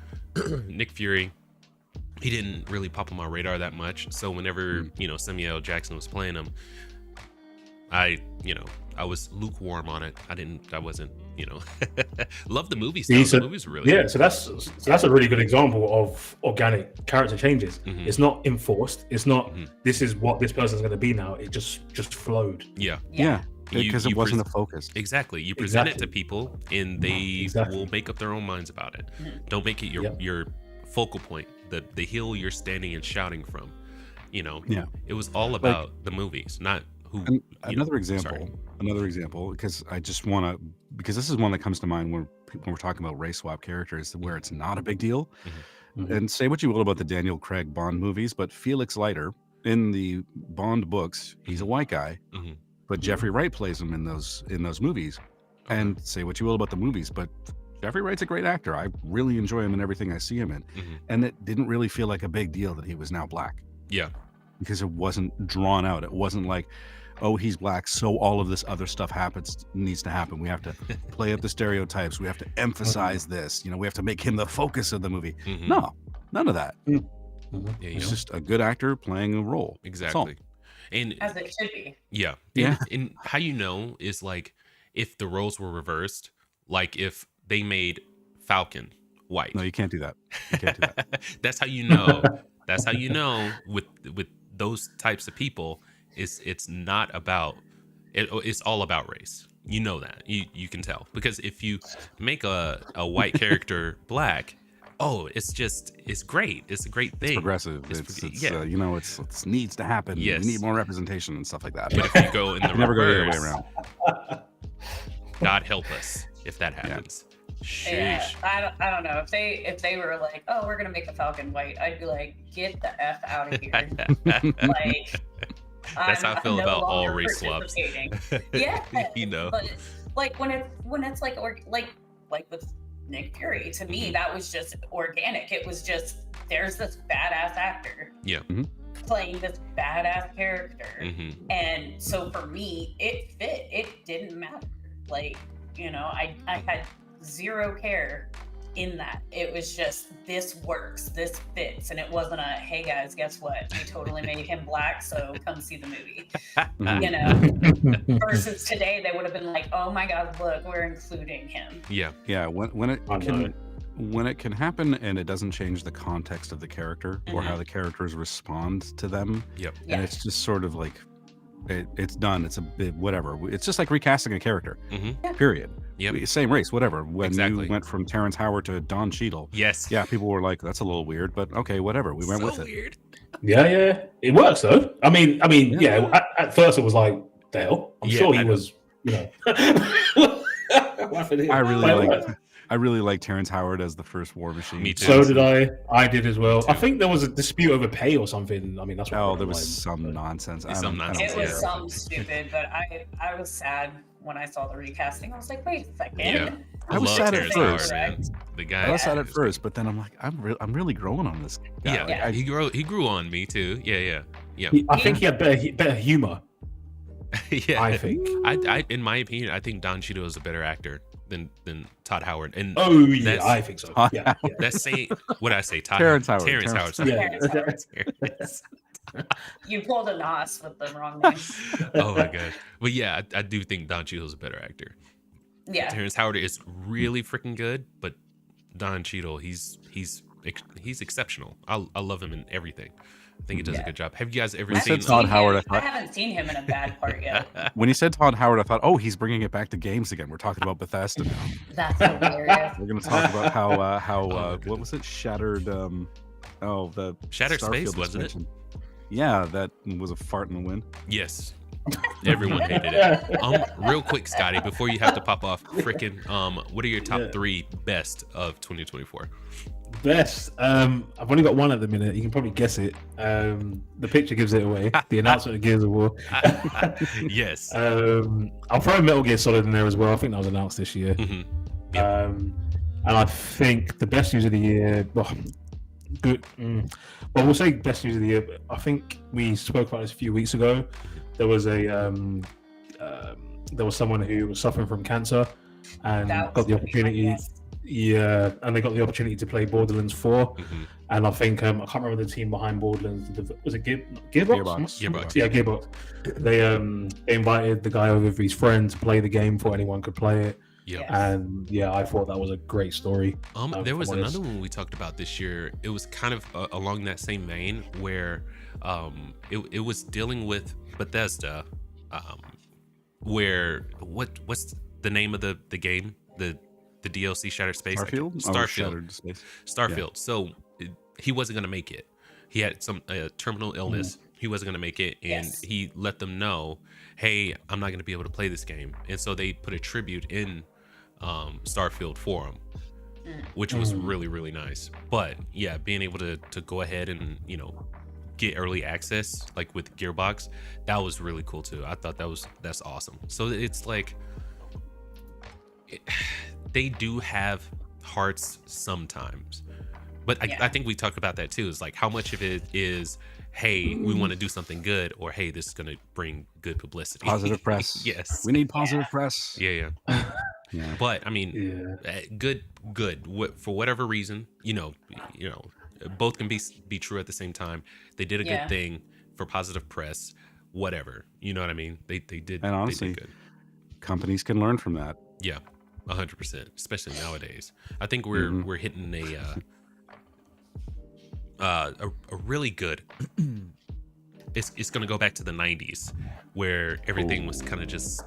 Nick Fury, he didn't really pop on my radar that much. So whenever Samuel L. Jackson was playing him, I was lukewarm on it. I wasn't love the movies. The movies were really good. So that's a really good example of organic character changes. It's not enforced. It's not this is what this person's going to be now. It just flowed. Yeah. because it wasn't a focus. Exactly. You present it to people and they will make up their own minds about it. Don't make it your focal point, the hill you're standing and shouting from. It was all about the movies, not who. Another example, because I just want to, because this is one that comes to mind when we're talking about race swap characters, where it's not a big deal. And say what you will about the Daniel Craig Bond movies, but Felix Leiter in the Bond books, he's a white guy, but Jeffrey Wright plays him in those movies. And say what you will about the movies, but Jeffrey Wright's a great actor. I really enjoy him in everything I see him in. And it didn't really feel like a big deal that he was now black. Yeah. Because it wasn't drawn out. It wasn't like, oh, he's black, so all of this other stuff needs to happen. We have to play up the stereotypes. We have to emphasize this. We have to make him the focus of the movie. No, none of that. It's just a good actor playing a role. Exactly. And as it should be. Yeah. And how is like if the roles were reversed, like if they made Falcon white. No, you can't do that. You can't do that. That's how you know. That's how you know with those types of people. It's not about it. It's all about race. You know that. You can tell, because if you make a white character black, it's great. It's a great thing. It's progressive. It needs to happen. Yes. We need more representation and stuff like that. But if you go in the never go the other way reverse, around. God help us if that happens. Yeah, Sheesh. I don't know if they were like, oh, we're gonna make the Falcon white, I'd be like, get the F out of here. Like, that's how I feel no about all longer race swaps. Yeah, But like when it's like with Nick Fury, to me that was just organic. It was just there's this badass actor playing this badass character, and so for me it fit. It didn't matter. Like I had zero care in that. It was just, this works, this fits, and it wasn't a, hey guys, guess what, we totally made him black, so come see the movie. Versus today they would have been like, oh my god, look, we're including him. When it can happen and it doesn't change the context of the character or how the characters respond to them, and it's just sort of like it's done. It's a bit whatever. It's just like recasting a character. Period. Same race, whatever. When you went from Terrence Howard to Don Cheadle, people were like, "That's a little weird," but okay, whatever. We went with it. Weird. Yeah, it works though. I mean, At first it was like, the hell. I'm sure he was. I really like Terrence Howard as the first War Machine. Me too. So did I. I did as well. I think there was a dispute over pay or something. I mean, that's what. There was some nonsense. It was something stupid, but I was sad when I saw the recasting. I was like, wait a second. Yeah. I was love sad at Terrence first. Howard, man. The guy. I was sad Yeah. at first, but then I'm like, I'm really growing on this guy. Yeah, Like, he grew on me too. Yeah. I think he had better humor. Yeah. I think. I in my opinion, I think Don Cheadle is a better actor than Todd Howard. And Oh yeah, that's- I think so. Todd Yeah, yeah. that's saying what I say, Todd Terrence Howard. Terrence Terrence Howard. Yeah. Terrence. You pulled a Nos with the wrong name. Oh my gosh. But yeah, I do think Don Cheadle is a better actor. Yeah. Terrence Howard is really freaking good, but Don Cheadle, he's exceptional. I love him in everything. I think he does a good job. Have you guys ever When you seen said Todd Howard, I I thought haven't seen him in a bad part yet. when you said Todd Howard, I thought, oh, he's bringing it back to games again. We're talking about Bethesda now. That's hilarious. We're going to talk about how what was it? Shattered. The Shattered Space, Starfield wasn't it? expansion. Yeah, that was a fart in the wind. Yes. Everyone hated it. Real quick, Scotty, before you have to pop off, freaking what are your top 3 best of 2024? Best. I've only got one at the minute. You can probably guess it. The picture gives it away. The announcement of Gears of War. Yes. I'll throw Metal Gear Solid in there as well. I think that was announced this year. Mhm. And I think the best news of the year. Well, good. Well, we'll say best news of the year. But I think we spoke about this a few weeks ago. There was there was someone who was suffering from cancer and That got was the opportunity. yes. Yeah, and they got the opportunity to play Borderlands 4. Mhm. And I think I can't remember the team behind Borderlands. Was it Gearbox? Gearbox. Yeah, Gearbox. They invited the guy over with his friend to play the game before anyone could play it. Yep. Yeah. And yeah, I thought that was a great story. There was if I'm honest. another one we talked about this year. It was kind of along that same vein where it was dealing with Bethesda, where what's the name of the game, the DLC Shattered Space? Starfield? Starfield. Shattered Space. Starfield. So he wasn't going to make it. He had some terminal illness. He wasn't going to make it, and Yes. he let them know, "Hey, I'm not going to be able to play this game." And so they put a tribute in Starfield for him, which was really, really nice. But yeah, being able to go ahead and get early access like with Gearbox, that was really cool too. I thought that's awesome. So it's like they do have hearts sometimes, but I think we talked about that too. Is like how much of it is, hey, we want to do something good, or hey, this is going to bring good publicity, Positive press. Yes. We need positive press. Yeah. Yeah. But I mean, good. For whatever reason, both can be true at the same time. They did a Yeah. good thing for positive press. Whatever, you know what I mean? They did. And honestly, they did good. companies can learn from that. Yeah, 100%. Especially nowadays, I think we're hitting a really good. It's going to go back to the 90s, where everything was kind of just.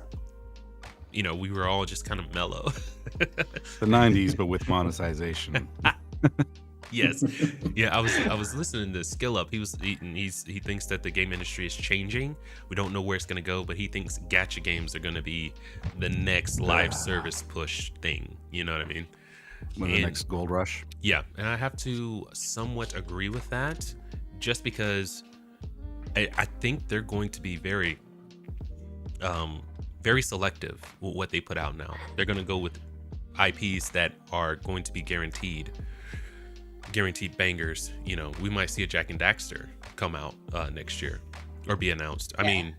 We were all just kind of mellow. The 90s, but with monetization. Yes. Yeah, I was listening to Skill Up. He thinks that the game industry is changing. We don't know where it's going to go, but he thinks gacha games are going to be the next live service push thing. You know what I mean? When the next gold rush. Yeah, and I have to somewhat agree with that, just because I think they're going to be very selective with what they put out now. They're going to go with IPs that are going to be guaranteed bangers. We might see a Jak and Daxter come out next year or be announced. I mean,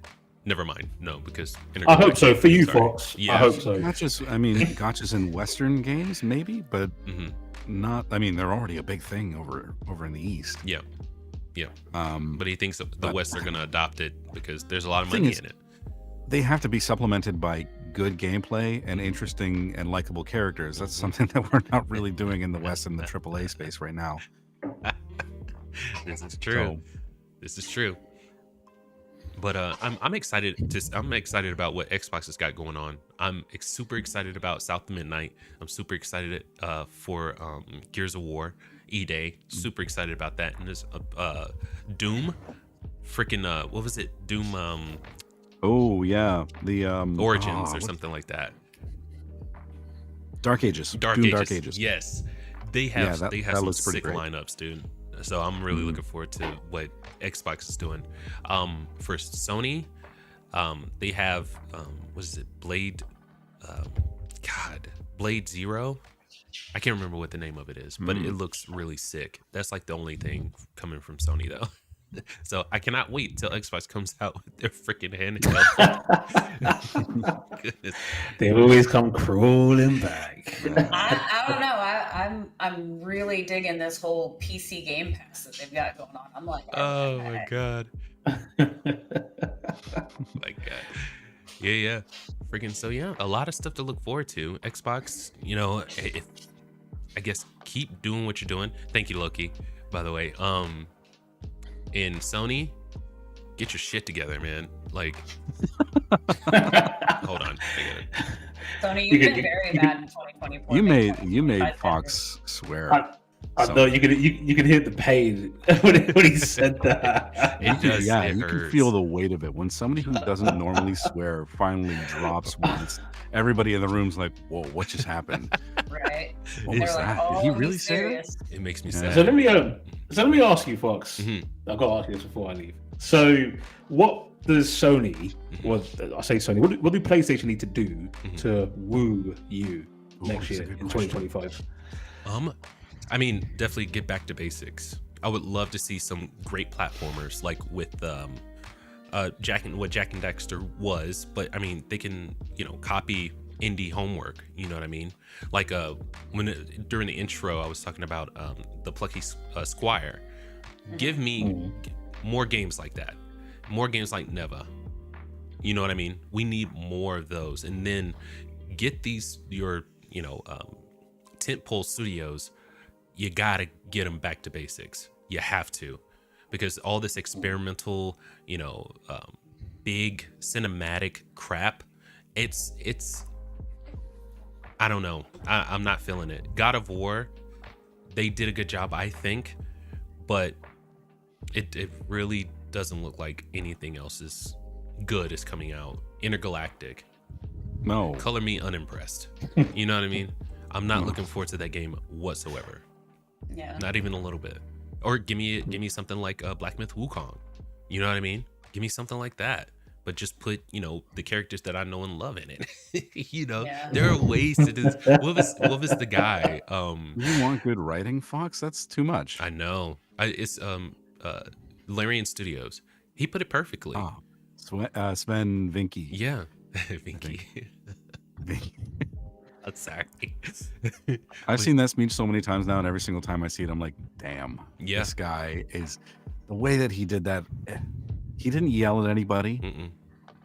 never mind. No, because I hope so for you, Sorry. Fox. Yeah. I hope so. Gotchas in Western games, maybe, but Mhm. not. I mean, they're already a big thing over in the East. Yeah. But But he thinks the West are going to adopt it because there's a lot of Thing money is- in it. they have to be supplemented by good gameplay and interesting and likable characters. That's something that we're not really doing in the West in the AAA space right now. This is true. So- This is true. But I'm excited. I'm excited about what Xbox has got going on. I'm super excited about South of Midnight. I'm super excited for Gears of War E-Day. Super excited about that. And there's Doom. Freaking what was it? Doom Oh yeah, the Origins or something like that. Dark Ages. Dark Ages. Yes, they have that some looks pretty sick great. lineups, dude. So I'm really looking forward to what Xbox is doing. For Sony, They have what is it, Blade? Blade Zero. I can't remember what the name of it is, but it looks really sick. That's like the only thing coming from Sony though. So I cannot wait till Xbox comes out with their freaking handheld. Goodness. They always come crawling back. I don't know. I'm really digging this whole PC Game Pass that they've got going on. I'm like, Oh my god. My god. Yeah. Freaking so yeah, a lot of stuff to look forward to. Xbox, I guess keep doing what you're doing. Thank you, Loki, by the way. In Sony, get your shit together, man. Like, hold on, I get it. Sony, you've been very bad in 2024. You made Fox swear. I know you can hear the pain when he said that. It does. Yeah, it you hurts. can feel the weight of it when somebody who doesn't normally swear finally drops once. Everybody in the room's like, "Whoa, what just happened?" Right? What was They're that? like, Did he oh, really he's say that? serious. It makes me Yeah. sad. So let me ask you, Fox. I've got to ask you this before I leave. So, what does Sony, or I say Sony, what do PlayStation need to do to woo you next year in 2025? I mean, definitely get back to basics. I would love to see some great platformers like with Jack and Dexter was, but I mean, they can, copy indie homework, you know what I mean? Like during the intro I was talking about the Plucky Squire. Give me more games like that. More games like Neva. You know what I mean? We need more of those, and then get your tentpole studios. You gotta get them back to basics. You have to, because all this experimental, big cinematic crap, it's I don't know. I'm not feeling it. God of War, they did a good job, I think, but it really doesn't look like anything else is good is coming out. Intergalactic, No. color me unimpressed. You know what I mean? I'm not looking forward to that game whatsoever. Yeah. Not even a little bit. Or give me something like Black Myth Wukong. You know what I mean? Give me something like that. But just put, the characters that I know and love in it. Yeah. There are ways to do this. What was the guy? You want good writing, Fox? That's too much. I know. It's Larian Studios. He put it perfectly. Oh, Sven Vinky. Yeah. Vinky. Vinky. That's sorry. I've seen that speech so many times now, and every single time I see it, I'm like, damn. Yeah. This guy is the way that he did that. He didn't yell at anybody. Mm-mm.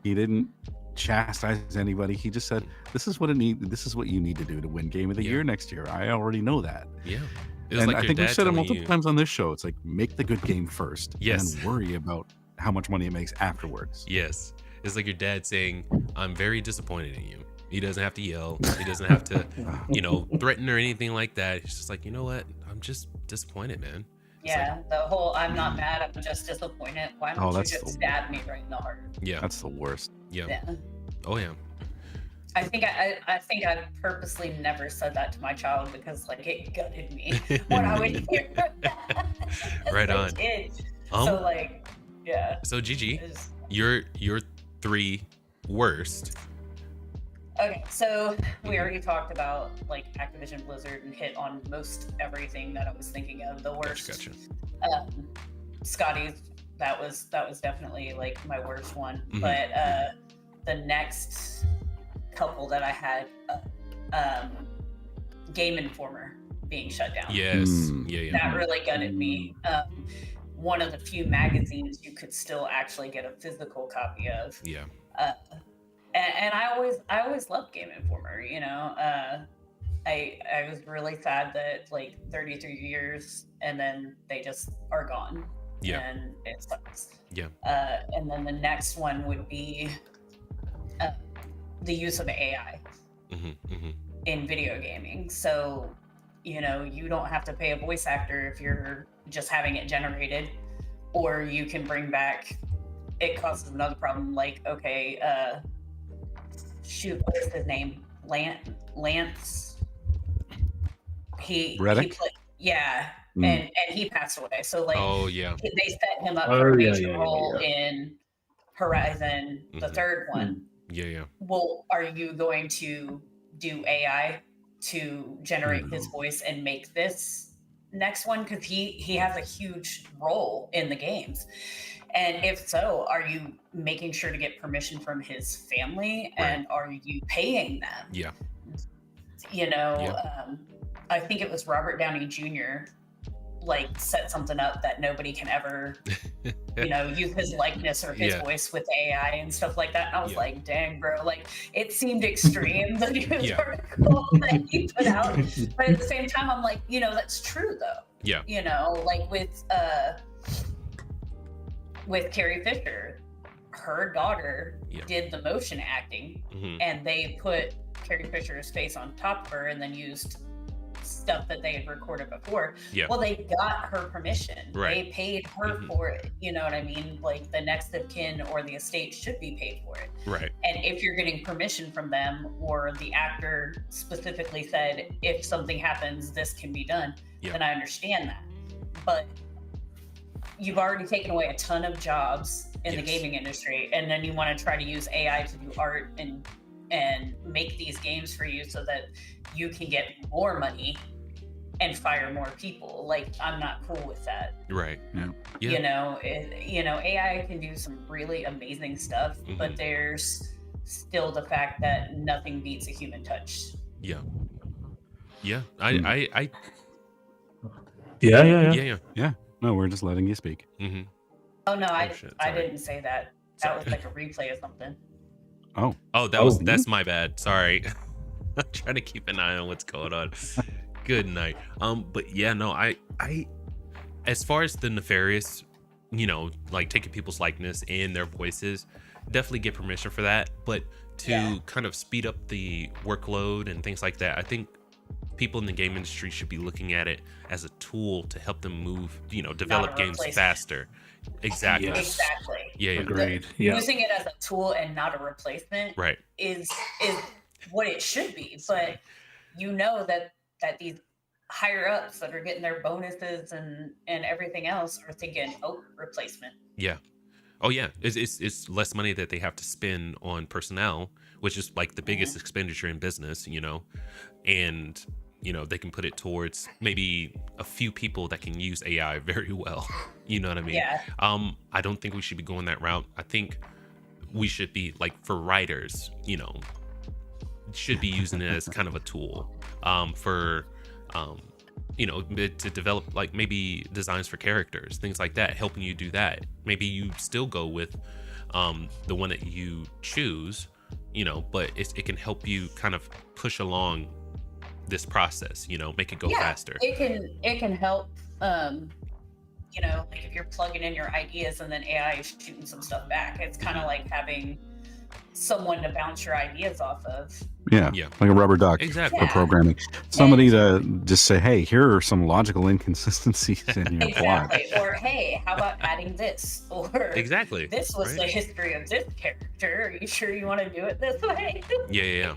He didn't chastise anybody. He just said, "This is what This is what you need to do to win Game of the Year next year." I already know that. Yeah. It was And like I your think we've dad said it telling multiple you- times on this show. It's like, make the good game first, Yes. and worry about how much money it makes afterwards. Yes. It's like your dad saying, I'm very disappointed in you. He doesn't have to yell. He doesn't have to, threaten or anything like that. He's just like, you know what? I'm just disappointed, man. It's Yeah, the whole I'm not mad, I'm just disappointed. Why don't you that's just the- stab me right in the heart? Yeah. That's the worst. Yeah. Yeah. Oh, yeah. I think I purposely never said that to my child because it gutted me when I would hear that. Right As a on. kid. Um, So yeah. So, Gigi, It's- your 3 worst. Okay, so we already talked about Activision Blizzard and hit on most everything that I was thinking of. The worst. Gotcha. Scotty, that was definitely my worst one. Mhm. But the next couple that I had, Game Informer being shut down. Yes. Mm. Yeah. That really gutted me. One of the few magazines you could still actually get a physical copy of. Yeah. And I always loved Game Informer. I was really sad that 33 years and then they just are gone. Yeah. And it sucks. Yeah. And then the next one would be the use of AI in video gaming. So, you don't have to pay a voice actor if you're just having it generated, or you can bring back. It causes another problem. Shoot, what is his name? Lance. He Reddick? yeah, Mm. and he passed away. So Oh, yeah. they set him up Oh, for a yeah, major yeah, role yeah. in Horizon, the Mhm. third one, Yeah. well, are you going to do AI to generate his voice and make this next one? Because he has a huge role in the games. And if so, are you making sure to get permission from his family? Right. And are you paying them? Yeah. You know, Yeah. I think it was Robert Downey Jr. like set something up that nobody can ever, use his likeness or his Yeah. voice with AI and stuff like that. And I was Yeah. like, dang, bro, like it seemed extreme, the news Yeah. article that he put out. But at the same time, I'm like, that's true though. Yeah. Like with Carrie Fisher, her daughter Yeah. did the motion acting, Mhm. and they put Carrie Fisher's face on top of her and then used stuff that they had recorded before. Yeah. Well, they got her permission. Right. They paid her Mhm. for it. You know what I mean? Like the next of kin or the estate should be paid for it. Right. And if you're getting permission from them, or the actor specifically said, if something happens, this can be done, Yeah. then I understand that. But you've already taken away a ton of jobs in the Yes. gaming industry, and then you want to try to use AI to do art and make these games for you so that you can get more money and fire more people. Like, I'm not cool with that. Right. Yeah. Yeah. AI can do some really amazing stuff, but Mhm. there's still the fact that nothing beats a human touch. Yeah. Yeah. Hmm. I Yeah. yeah. No, we're just letting you speak. Mm-hmm. Oh no, I shit, I sorry. didn't say that. That was like a replay of something. Oh, Oh, that's my bad. Sorry. I'm trying to keep an eye on what's going on. Good night. But yeah, no, I as far as the nefarious, like taking people's likeness and their voices, definitely get permission for that. But to Yeah. kind of speed up the workload and things like that, I think people in the game industry should be looking at it as a tool to help them move, develop a games replacement. faster. Exactly. Yes. Exactly. Yeah. Agreed. Yeah. Using it as a tool and not a replacement Right. is what it should be. But that these higher ups that are getting their bonuses and everything else are thinking, oh, replacement. Yeah. Oh yeah. It's less money that they have to spend on personnel, which is like the biggest expenditure in business, and they can put it towards maybe a few people that can use AI very well. You know what I mean? Yeah. I don't think we should be going that route. I think we should be like, for writers, should be using it as kind of a tool for to develop like maybe designs for characters, things like that, helping you do that. Maybe you still go with the one that you choose, but it can help you kind of push along this process, make it go faster. It can help. Like if you're plugging in your ideas and then AI is shooting some stuff back, it's kind of like having someone to bounce your ideas off of. yeah. Yeah. Like a rubber duck Exactly. for programming. Somebody to just say, hey, here are some logical inconsistencies in your plot. Exactly. Or hey, how about adding this? Or Exactly. this was Right. the history of this character. Are you sure you want to do it this way? Yeah.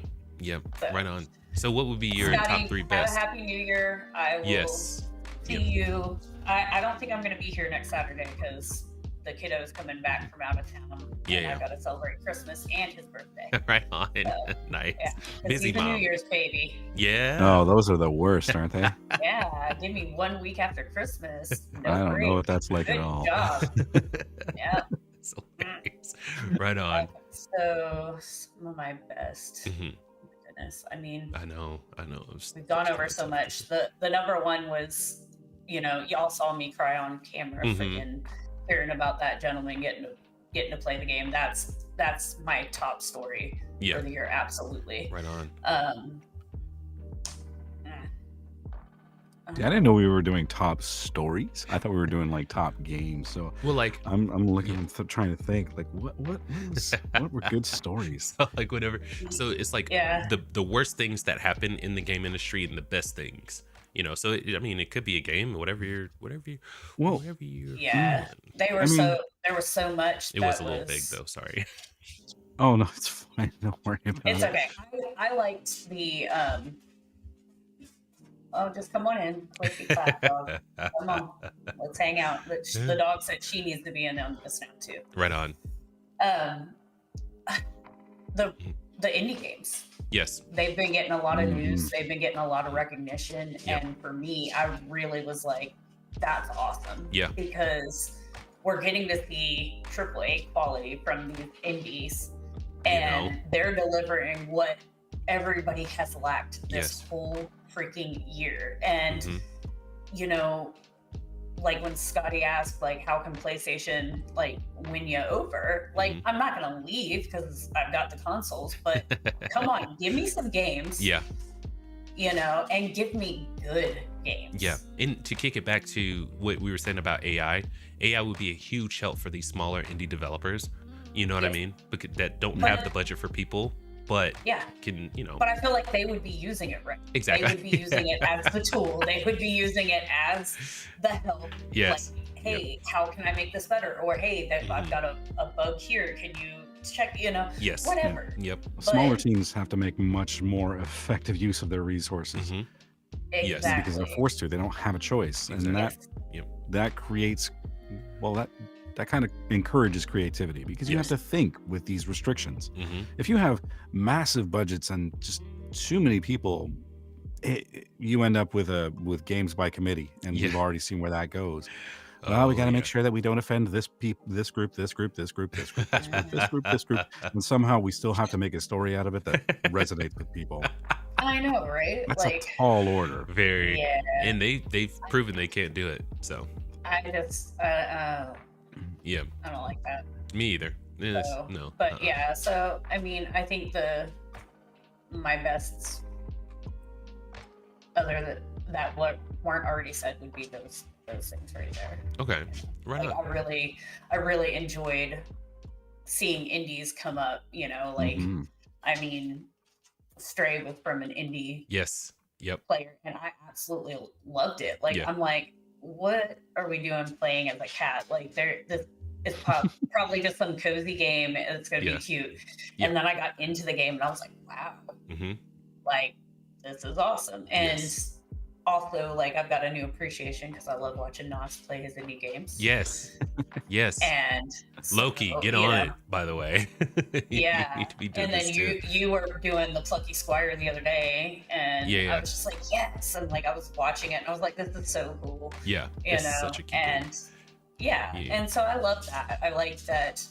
So, Right on. So what would be your Scotty, top 3 have best? a happy New Year. I will Yes. see you. I don't think I'm going to be here next Saturday because the kiddo's coming back from out of town. Yeah, and yeah. I got to celebrate Christmas and his birthday. Right on. Nice. Yeah. 'Cause Busy he's a New mom. Year's baby. Yeah. Oh, those are the worst, aren't they? Yeah, give me 1 week after Christmas. No I don't break. know what that's like Good at all. job. Yeah. So hilarious. Right on. So some of my best. Mhm. Goodness, I mean, I know. It's we've gone over so much. The number one was, y'all saw me cry on camera, Mhm. freaking hearing about that gentleman getting to play the game. That's my top story Yeah. for the year. Absolutely. Right on. Yeah, I didn't know we were doing top stories. I thought we were doing like top games. So Well, like, I'm looking, trying to think like what were good stories? like whatever. So it's like Yeah. the worst things that happen in the game industry and the best things. So it could be a game, whatever you're. Well, Yeah. There was so much. It was a little big though. Sorry. oh no, it's fine. Don't worry about It's it. okay. I liked the oh, just come on in. Clicky clap, dog. Come on. Let's hang out. The dog said she needs to be in on this now too. Right on. um, the indie games. Yes. They've been getting a lot of news. Mhm. They've been getting a lot of recognition. Yep. And for me, I really was like, that's awesome. Yeah. Because we're getting to see AAA quality from these indies, and they're delivering what everybody has lacked this Yes. whole freaking year. And, you know, like when Scotty asked, like, how can PlayStation like win you over? Like, I'm not gonna leave because I've got the consoles, but come on, give me some games. Yeah. You know, and give me good games. Yeah. And to kick it back to what we were saying about AI would be a huge help for these smaller indie developers. You know what I mean? Because that don't have the budget for people, but can, you know. But I feel like they would be using it right. Exactly. They would be using it as the tool. They would be using it as the help. Yes. Like, hey, how can I make this better? Or hey, I've got a bug here. Can you check? You know, Yes. whatever. Yep. Smaller teams have to make much more effective use of their resources. Yes. Exactly. Because they're forced to. They don't have a choice, and that creates, well, that kind of encourages creativity, because you have to think with these restrictions. If you have massive budgets and just too many people, you end up with games by committee, and you've already seen where that goes. Well, we got to make sure that we don't offend this group, this group, this group, this group, this group, this group, and somehow we still have to make a story out of it that resonates with people. I know, right? That's like, a tall order. Very. Yeah. And they've proven they can't do it. So. I just, Yeah. I don't like that. Me either. Yes, So, no. But yeah, so I mean, I think my best, other that what weren't already said, would be those things right there. Okay. Right Like, on. I really enjoyed seeing indies come up. You know, like I mean, Stray was from an indie Yes. Yep. player, and I absolutely loved it. Like, I'm like, what are we doing playing as a cat? Like, this is probably just some cozy game. It's gonna be cute. And then I got into the game, and I was like, wow, like, this is awesome. And also, like, I've got a new appreciation because I love watching Nos play his indie games. Yes. Yes. And Loki, so, get you on know, it, by the way. You need to be doing and then this too. you were doing the Plucky Squire the other day, and Yeah. I was just like, yes. And like, I was watching it, and I was like, this is so cool. Yeah. You It's know, such a cute game. and and so I love that. I like that.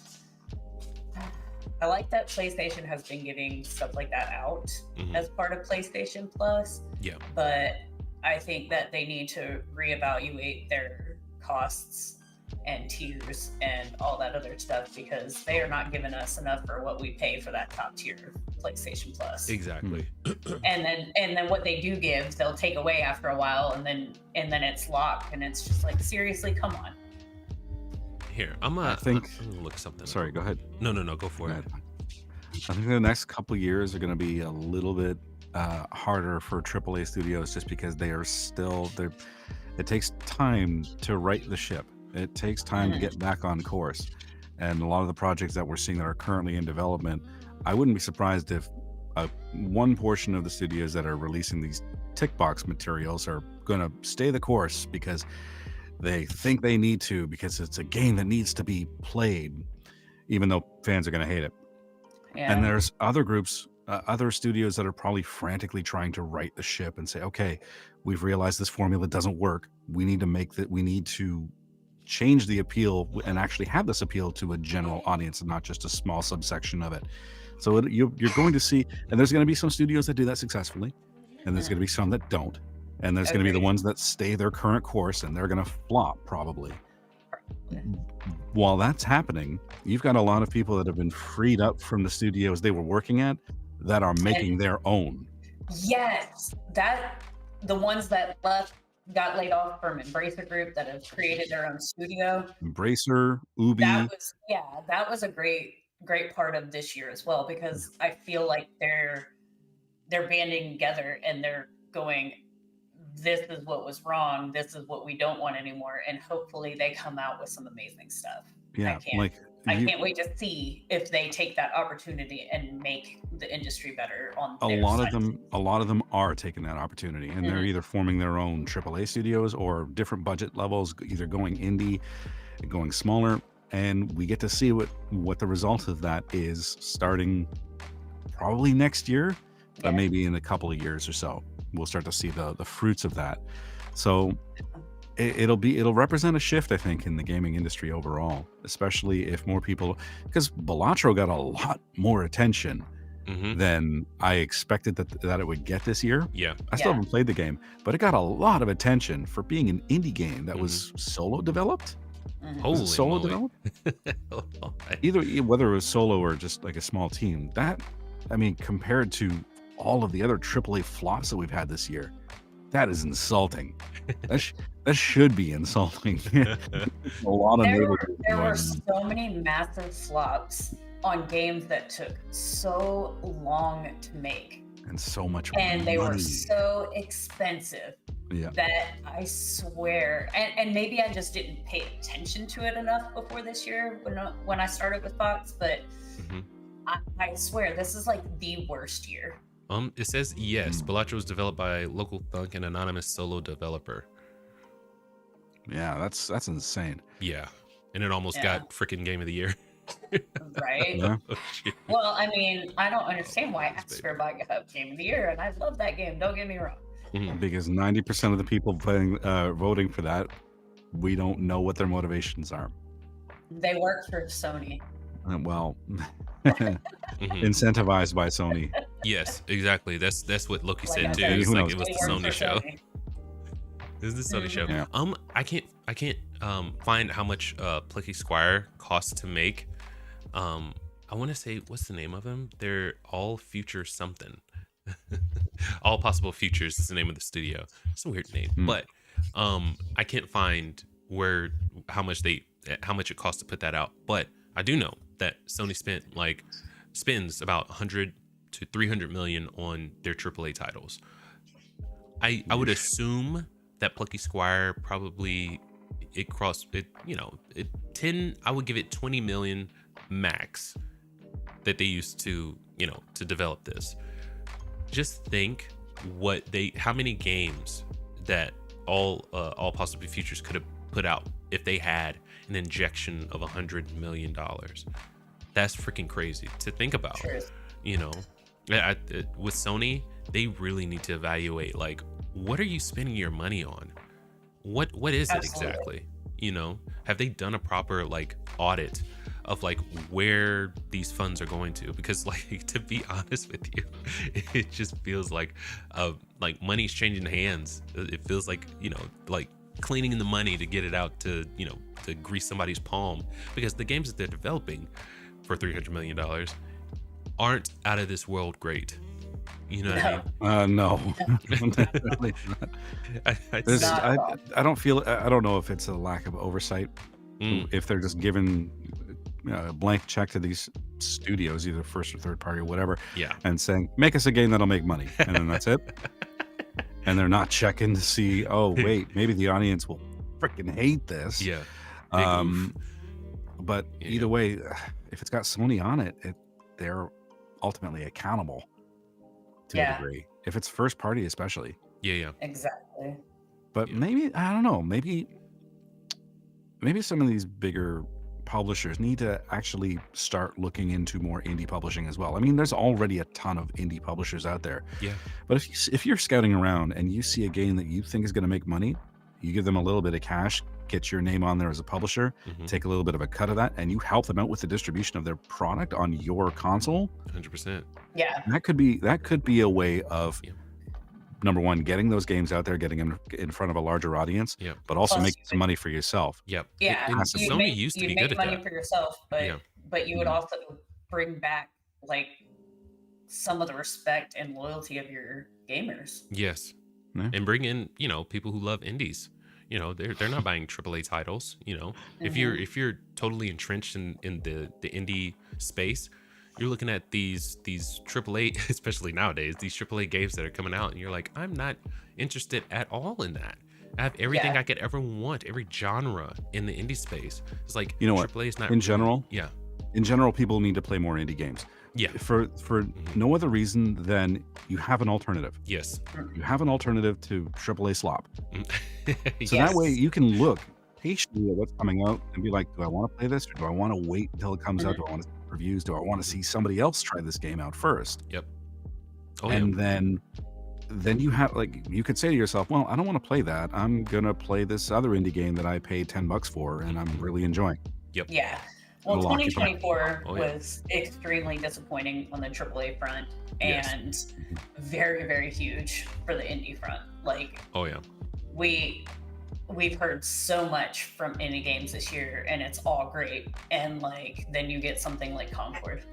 I like that PlayStation has been giving stuff like that out as part of PlayStation Plus. Yeah. But I think that they need to reevaluate their costs and tiers and all that other stuff, because they are not giving us enough for what we pay for that top tier PlayStation Plus. Exactly. And then what they do give, they'll take away after a while, and then it's locked, and it's just like, seriously, come on. Here, I'm gonna look something. Sorry, go ahead. No, go for it. I think the next couple years are going to be a little bit harder for AAA studios, just because they are still there. It takes time to right the ship. It takes time to get back on course. And a lot of the projects that we're seeing that are currently in development, I wouldn't be surprised if one portion of the studios that are releasing these tick box materials are going to stay the course because they think they need to, because it's a game that needs to be played, even though fans are going to hate it. Yeah. And there's other groups, other studios that are probably frantically trying to right the ship and say, okay, we've realized this formula doesn't work. We need to we need to change the appeal and actually have this appeal to a general audience and not just a small subsection of it. So you're going to see, and there's going to be some studios that do that successfully, and there's going to be some that don't. And there's going to be the ones that stay their current course, and they're going to flop probably. While that's happening, you've got a lot of people that have been freed up from the studios they were working at that are making their own. Yes, the ones that got laid off from Embracer Group that have created their own studio. Embracer, Ubi. That was a great part of this year as well, because I feel like they're banding together and they're going, this is what was wrong, this is what we don't want anymore, and hopefully they come out with some amazing stuff. Yeah, I can't wait to see if they take that opportunity and make the industry better on a their lot side. a lot of them are taking that opportunity, and they're either forming their own AAA studios or different budget levels, either going indie, going smaller. and we get to see what the result of that is starting probably next year, but maybe in a couple of years or so, we'll start to see the fruits of that. So it'll represent a shift, I think, in the gaming industry overall, especially if more people, because Balatro got a lot more attention than I expected that it would get this year. Yeah. I still haven't played the game, but it got a lot of attention for being an indie game that was solo developed. Was Holy it solo moly. developed? Either whether it was solo or just like a small team. That, I mean, compared to all of the other AAA flops that we've had this year, that is insulting. That should be insulting. A lot of There neighborhoods were going on. so many massive flops on games that took so long to make, and so much and they were money. so expensive Yeah. that I swear, and maybe I just didn't pay attention to it enough before this year when I started with Fox, but I swear this is like the worst year. It says yes. Balatro was developed by local thunk and anonymous solo developer. Yeah, that's insane. Yeah, and it almost got freaking Game of the Year. Right? Yeah. Oh, shit. Well, I mean, I don't understand why Asperbot got Game of the Year, and I love that game. Don't get me wrong. Because 90% of the people voting for that, we don't know what their motivations are. They work for Sony. Well, incentivized by Sony. Yes, exactly. That's what Loki Like said I too. said, It's who like knows? it was They the work Sony for show. Sony. This is the Sony show. Yeah. I can't find how much Plucky Squire costs to make. I want to say, what's the name of them? They're All Future something. All Possible Futures is the name of the studio. It's a weird name, but I can't find how much it costs to put that out. But I do know that Sony spends about 100 to 300 million on their AAA titles. I would assume that Plucky Squire probably I would give it 20 million max that they used to develop this. Just think how many games that all Possible Futures could have put out if they had an injection of $100 million. That's freaking crazy to think about. Sure. With Sony, they really need to evaluate, like, what are you spending your money on? What is it exactly? Have they done a proper audit of where these funds are going to? Because to be honest with you, it just feels like money's changing hands. It feels like cleaning the money to get it out to grease somebody's palm, because the games that they're developing for $300 million aren't out of this world great. You know what I mean? No. Definitely not. I don't know if it's a lack of oversight, if they're just giving a blank check to these studios, either first or third party or whatever, and saying, make us a game that'll make money, and then that's it. And they're not checking to see, oh wait, maybe the audience will freaking hate this. But either way, if it's got Sony on it, they're ultimately accountable to a degree. If it's first party, especially. Exactly. But maybe, I don't know, maybe some of these bigger publishers need to actually start looking into more indie publishing as well. I mean, there's already a ton of indie publishers out there. But if you're scouting around and you see a game that you think is going to make money, you give them a little bit of cash, get your name on there as a publisher, take a little bit of a cut of that, and you help them out with the distribution of their product on your console. 100%. Yeah. That could be a way of number one, getting those games out there, getting them in front of a larger audience, but also making some money for yourself. Yeah. Sony used to be good at that. You'd make money for yourself, but you would also bring back some of the respect and loyalty of your gamers. Yes. And bring in, people who love indies. They're not buying AAA titles. If you're totally entrenched in the indie space, you're looking at these AAA, especially nowadays, these AAA games that are coming out, and you're like, I'm not interested at all in that. I have everything I could ever want, every genre in the indie space. It's like, AAA is not in general. Yeah. In general, people need to play more indie games. Yeah. For no other reason than you have an alternative. Yes. You have an alternative to AAA slop. So Yes. that way you can look patiently at what's coming out and be like, do I want to play this or do I want to wait until it comes out? Do I want to see reviews? Do I want to see somebody else try this game out first? Yep. Oh, And yeah. then you have like you could say to yourself, well, I don't want to play that. I'm gonna play this other indie game that I paid $10 for and I'm really enjoying. Yep. Yeah. Well, It'll occupy. 2024 Oh, yeah. was extremely disappointing on the AAA front Yes. and very, very huge for the indie front. Like Oh, yeah. we've heard so much from indie games this year, and it's all great. And like then you get something like Concord.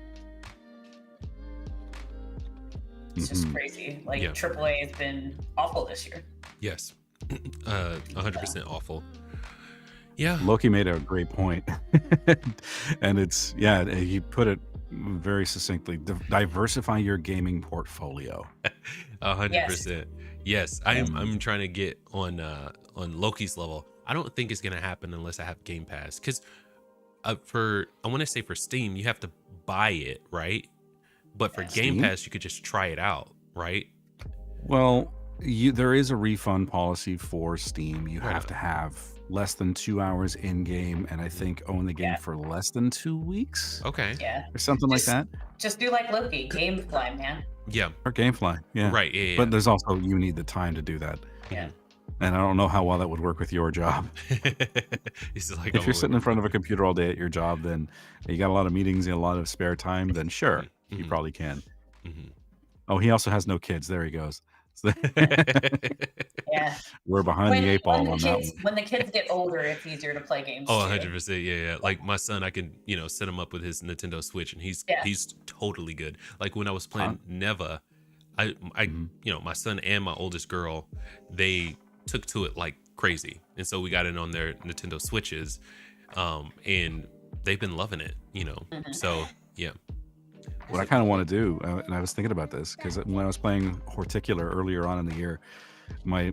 It's just Mhm. crazy. Like Yeah. AAA has been awful this year. Yes. 100% awful. Yeah. Loki made a great point. And it's he put it very succinctly. Diversify your gaming portfolio. 100%. Yes, I'm trying to get on Loki's level. I don't think it's gonna happen unless I have Game Pass. Because I want to say for Steam, you have to buy it, right? But for Game Steam? Pass, you could just try it out, right? Well, there is a refund policy for Steam. You Right have on. to have less than 2 hours in game, and I think own the game Yeah. for less than 2 weeks Okay. Yeah. or something like Just- that. Just do like Loki, Gamefly, man. Yeah. Or GameFly, yeah. Right. Yeah. But there's also you need the time to do that, Yeah. and I don't know how well that would work with your job. It's just like If you're sitting in front of a computer all day at your job, then you got a lot of meetings and a lot of spare time. Then sure, you Mhm. probably can. Mhm. Oh, he also has no kids. There he goes. So Yeah. we're behind the 8 ball on that one. When the kids get older, it's easier to play games. Oh, too. 100%. Yeah. Like my son, I can, set him up with his Nintendo Switch and he's Yeah. totally good. Like when I was playing Neva, my son and my oldest girl, they took to it like crazy. And so we got it on their Nintendo Switches. And they've been loving it, So, yeah. What I kind of want to do, and I was thinking about this because when I was playing Horticular earlier on in the year, my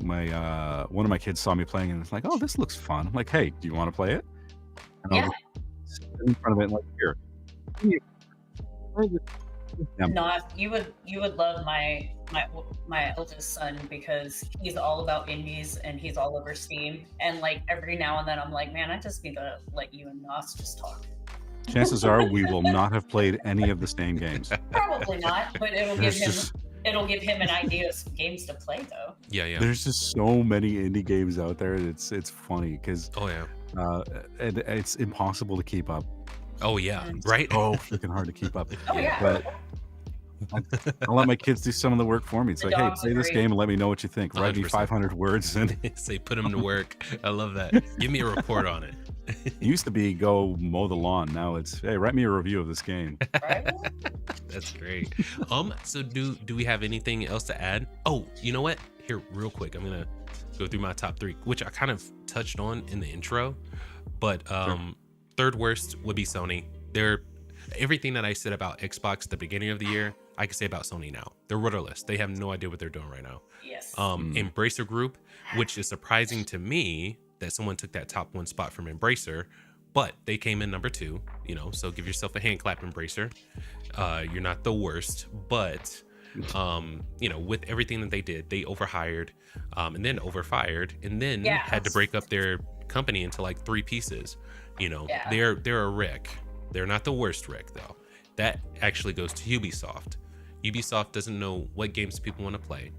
one of my kids saw me playing and it's like, "Oh, this looks fun." I'm like, "Hey, do you want to play it?" And Yeah. I'll just sit in front of it and like, "Here." Yeah. No, you would love my eldest son because he's all about indies and he's all over Steam. And like every now and then, I'm like, man, I just need to let you and Nos just talk. Chances are we will not have played any of the Steam games. Probably not, but There's it'll give him an idea of some games to play though. Yeah. There's just so many indie games out there. It's funny because Oh, yeah. it's impossible to keep up. Oh, yeah. Right? Oh, freaking hard to keep up. Oh yeah. But I'll let my kids do some of the work for me. It's The like, hey, dogs play this agree. game and let me know what you think. Write me 100%. 500 words. And it Say put him to work. I love that. Give me a report on it. used to be go mow the lawn. Now it's, hey, write me a review of this game. Right? That's great. So do we have anything else to add? Oh, you know what? Here, real quick, I'm gonna go through my top 3, which I kind of touched on in the intro. But third worst would be Sony. They're everything that I said about Xbox at the beginning of the year, I can say about Sony now. They're rudderless. They have no idea what they're doing right now. Yes. Embracer Group, which is surprising to me that someone took that top 1 spot from Embracer, but they came in number 2, so give yourself a hand clap, Embracer. You're not the worst, but with everything that they did, they overhired and then overfired and then had to break up their company into like 3 pieces. They're a wreck. They're not the worst wreck though. That actually goes to Ubisoft. Ubisoft doesn't know what games people want to play.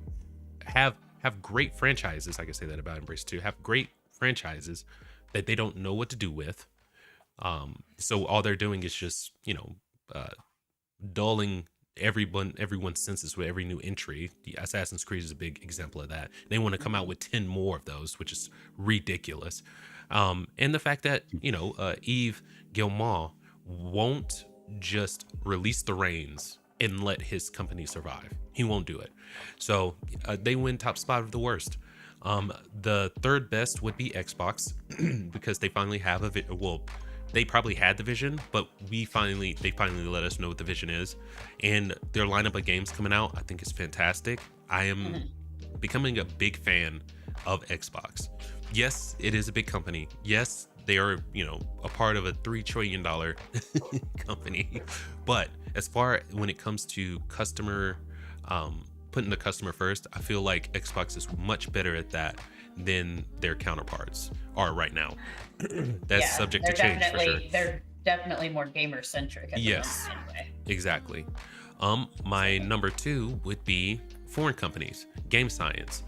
Have great franchises. I can say that about Embrace too. Have great franchises that they don't know what to do with. So all they're doing is just dulling everyone's senses with every new entry. The Assassin's Creed is a big example of that. They want to come out with 10 more of those, which is ridiculous. And the fact that Yves Guillemot won't just release the reins and let his company survive. He won't do it. So they win top spot of the worst. The third best would be Xbox because they finally have they probably had the vision, but they finally let us know what the vision is, and their lineup of games coming out, I think is fantastic. I am becoming a big fan of Xbox. Yes, it is a big company. Yes, they are, a part of a $3 trillion company. But as far when it comes to customer, putting the customer first, I feel like Xbox is much better at that than their counterparts are right now. That's subject to they're change for sure. They're definitely more gamer centric. Yes, anyway. exactly. My number 2 would be foreign companies, Game Science,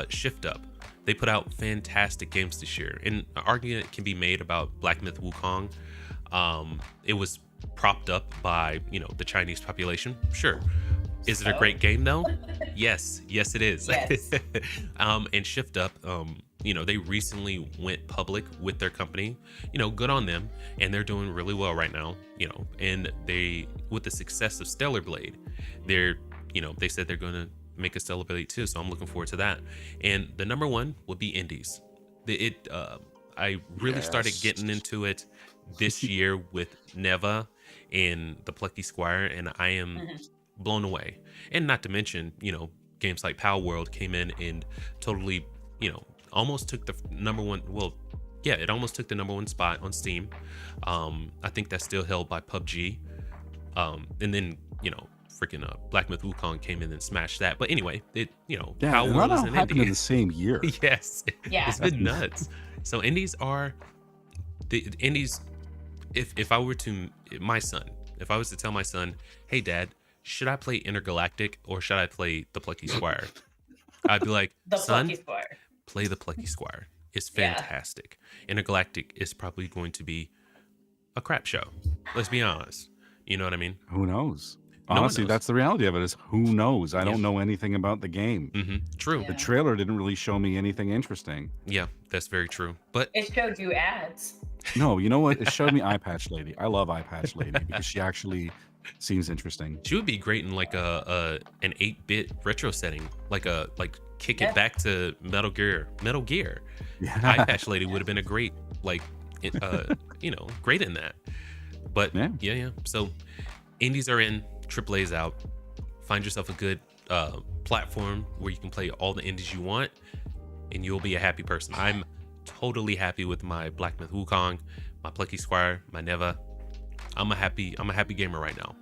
Shift Up. They put out fantastic games this year, and an argument can be made about Black Myth Wukong. It was propped up by the Chinese population. Sure. Is it a great game though? Yes it is. Yes. And Shift Up, they recently went public with their company. Good on them, and they're doing really well right now. And they, with the success of Stellar Blade, they said they're going to make a Stellar Blade too. So I'm looking forward to that. And the number 1 would be indies. I really started getting into it this year with Neva and the Plucky Squire, and I am blown away. And not to mention, games like Power World came in and totally, almost took the number 1. Well, yeah, it almost took the number 1 spot on Steam. I think that's still held by PUBG. And then, freaking Black Myth Wukong came in and smashed that. But anyway, Power World is an happened indie. in the same year. Yes. Yeah. It's been nuts. So indies are the indies. If I were to if I was to tell my son, hey dad, should I play Intergalactic or should I play the Plucky Squire? I'd be like, The son, Plucky Squire. play the Plucky Squire. It's fantastic. Intergalactic is probably going to be a crap show. Let's be honest. You know what I mean? Who knows? No one Honestly, knows. that's the reality of it, is who knows? I don't know anything about the game. True. Yeah. The trailer didn't really show me anything interesting. Yeah, that's very true. But It showed you ads. No, you know what? It showed me Eye Patch Lady. I love Eye Patch Lady because she actually seems interesting. she would be great in like an 8-bit retro setting, like kick it Yeah. back to Metal Gear. Yeah. Eye Patch Lady would have been a great great in that. But yeah. So indies are in, AAA's out. Find yourself a good platform where you can play all the indies you want, and you'll be a happy person. I'm totally happy with my Black Myth Wukong, my Plucky Squire, my Neva. I'm a happy gamer right now.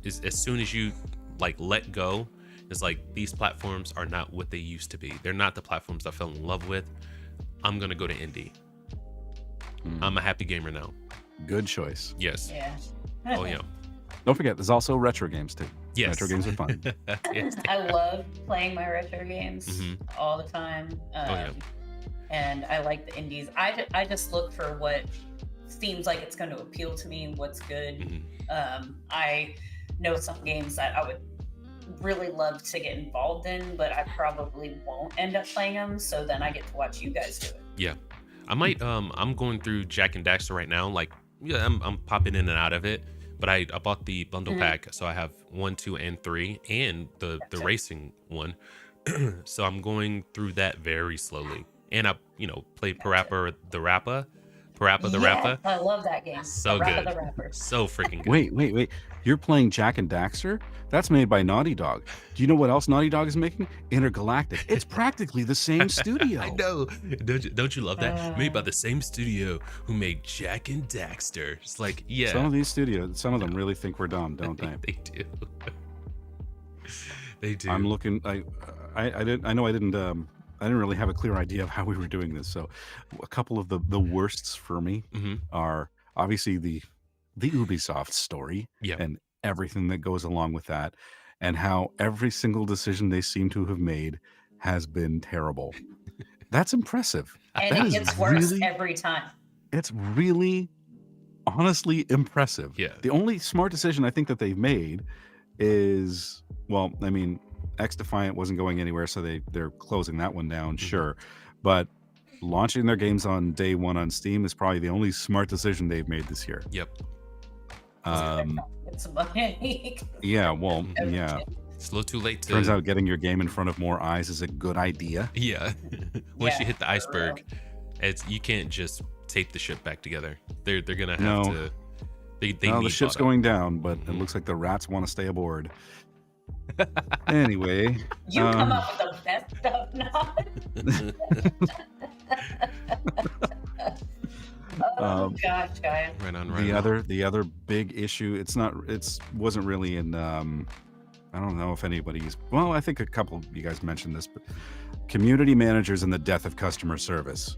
As soon as you let go, it's like these platforms are not what they used to be. They're not the platforms I fell in love with. I'm gonna go to indie. I'm a happy gamer now. Good choice. Yes. Yeah. Oh yeah. Don't forget, there's also retro games too. Yes. Retro games are fun. Yes. I love playing my retro games all the time. yeah. And I like the indies. I just look for what seems like it's going to appeal to me, what's good. I know some games that I would really love to get involved in, but I probably won't end up playing them. So then I get to watch you guys do it. Yeah. I might I'm going through Jack and Daxter right now. I'm popping in and out of it. But I bought the bundle pack, so I have 1, 2, and 3, and the racing one. So I'm going through that very slowly. And I, play Parappa the Rapper. I love that game. So Parappa good. the Rapper. So freaking good. Wait. You're playing Jack and Daxter? That's made by Naughty Dog. Do you know what else Naughty Dog is making? Intergalactic. It's practically the same studio. I know. Don't you love that? Made by the same studio who made Jack and Daxter. It's like, yeah. Some of these studios, some of them really think we're dumb, don't they? They do. They do. I'm looking. I didn't really have a clear idea of how we were doing this. So, a couple of the worsts for me are obviously the Ubisoft story and everything that goes along with that, and how every single decision they seem to have made has been terrible. That's impressive. And That it is gets worse really- every time. It's really, honestly impressive. Yeah. The only smart decision I think that they've made is, well, I mean, X Defiant wasn't going anywhere, so they're closing that one down, sure. But launching their games on day one on Steam is probably the only smart decision they've made this year. Yep. It's money. Yeah, well, yeah. It's a little too late to. Turns out getting your game in front of more eyes is a good idea. Yeah. Once Yeah, you hit the for iceberg, you can't just tape the ship back together. They're gonna have No. to. They Well, need the ship's bottom. going down, but it looks like the rats want to stay aboard. Anyway, You come up with the best stuff now. Oh gosh, guys. Right on. the other big issue, wasn't really in I don't know if anybody's, well, I think a couple of you guys mentioned this, but community managers and the death of customer service